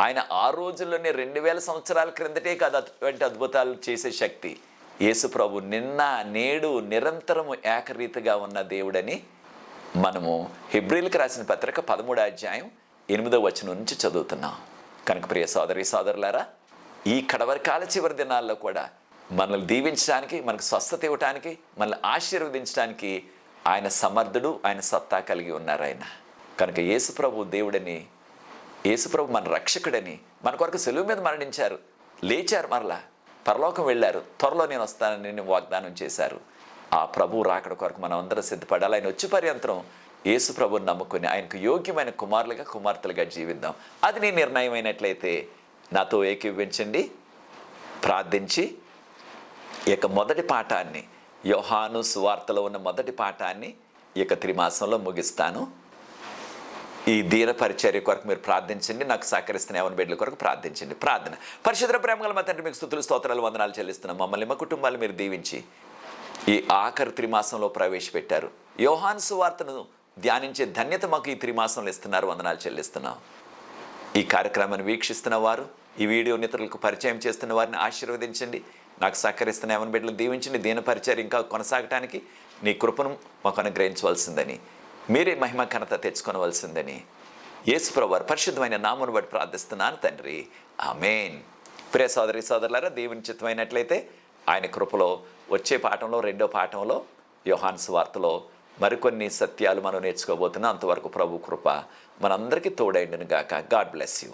ఆయన ఆ రోజుల్లోనే 2000 సంవత్సరాల క్రిందటే కాదు అటువంటి అద్భుతాలు చేసే శక్తి. యేసు ప్రభు నిన్న నేడు నిరంతరము ఏకరీతిగా ఉన్న దేవుడని మనము హెబ్రీయులకు రాసిన పత్రిక 13వ అధ్యాయం 8వ వచనం నుంచి చదువుతున్నాం. కనుక ప్రియ సోదరి సోదరులారా, ఈ కడవరి కాల చివరి దినాల్లో కూడా మనల్ని దీవించడానికి, మనకు స్వస్థత ఇవ్వటానికి, మనల్ని ఆశీర్వదించడానికి ఆయన సమర్థుడు, ఆయన సత్తా కలిగి ఉన్నారు ఆయన. కనుక యేసుప్రభు దేవుడని, యేసుప్రభు మన రక్షకుడని, మన కొరకు సెలువు మీద మరణించారు, లేచారు, మరలా పరలోకం వెళ్ళారు, త్వరలో నేను వస్తానని వాగ్దానం చేశారు. ఆ ప్రభువు రాకడ కొరకు మనం అందరం సిద్ధపడాలి. ఆయన వచ్చి పర్యంతరం యేసు ప్రభువుని నమ్ముకుని ఆయనకు యోగ్యమైన కుమారులుగా, కుమార్తెలుగా జీవిద్దాం. అది నీ నిర్ణయం అయినట్లయితే నాతో ఏకీభవించండి, ప్రార్థించి ఈ యొక్క మొదటి పాఠాన్ని, యోహాను సువార్తలో ఉన్న మొదటి పాఠాన్ని ఈ యొక్క త్రిమాసంలో ముగిస్తాను. ఈ దీన పరిచర్య కొరకు మీరు ప్రార్థించండి. నాకు సహకరిస్తున్న యవన బిడ్డల కొరకు ప్రార్థించండి. ప్రార్థన. పరిశుద్ధ ప్రేమగల మా తండ్రి, మీకు స్తుతులు, స్తోత్రాలు, వందనాలు చెల్లిస్తున్నాం. మమ్మల్ని, మా కుటుంబాలు మీరు దీవించి ఈ ఆఖరి త్రిమాసంలో ప్రవేశపెట్టారు. యోహాను సువార్తను ధ్యానించే ధన్యత మాకు ఈ త్రిమాసంలో ఇస్తున్నారు. వందనాలు చెల్లిస్తున్నాం. ఈ కార్యక్రమాన్ని వీక్షిస్తున్న వారు, ఈ వీడియోని ఇతరులకు పరిచయం చేస్తున్న వారిని ఆశీర్వదించండి. నాకు సహకరిస్తున్న యవన బిడ్డలను దీవించండి. దీన పరిచర్య ఇంకా కొనసాగటానికి నీ కృపను మాకు అనుగ్రహించవలసిందని, మీరే మహిమ ఘనత తెచ్చుకొనవలసిందని యేసుప్రభు వారి పరిశుద్ధమైన నామమును బట్టి ప్రార్థిస్తున్నాను తండ్రి. ఆమేన్. ప్రియ సోదరి సోదరులారా, దేవుని చిత్తమైనట్లయితే ఆయన కృపలో వచ్చే పాఠంలో, రెండో పాఠంలో, యోహాను సువార్తలో మరికొన్ని సత్యాలు మనం నేర్చుకోబోతున్నాం. అంతవరకు ప్రభు కృప మనందరికీ తోడైండును గాక. God bless you.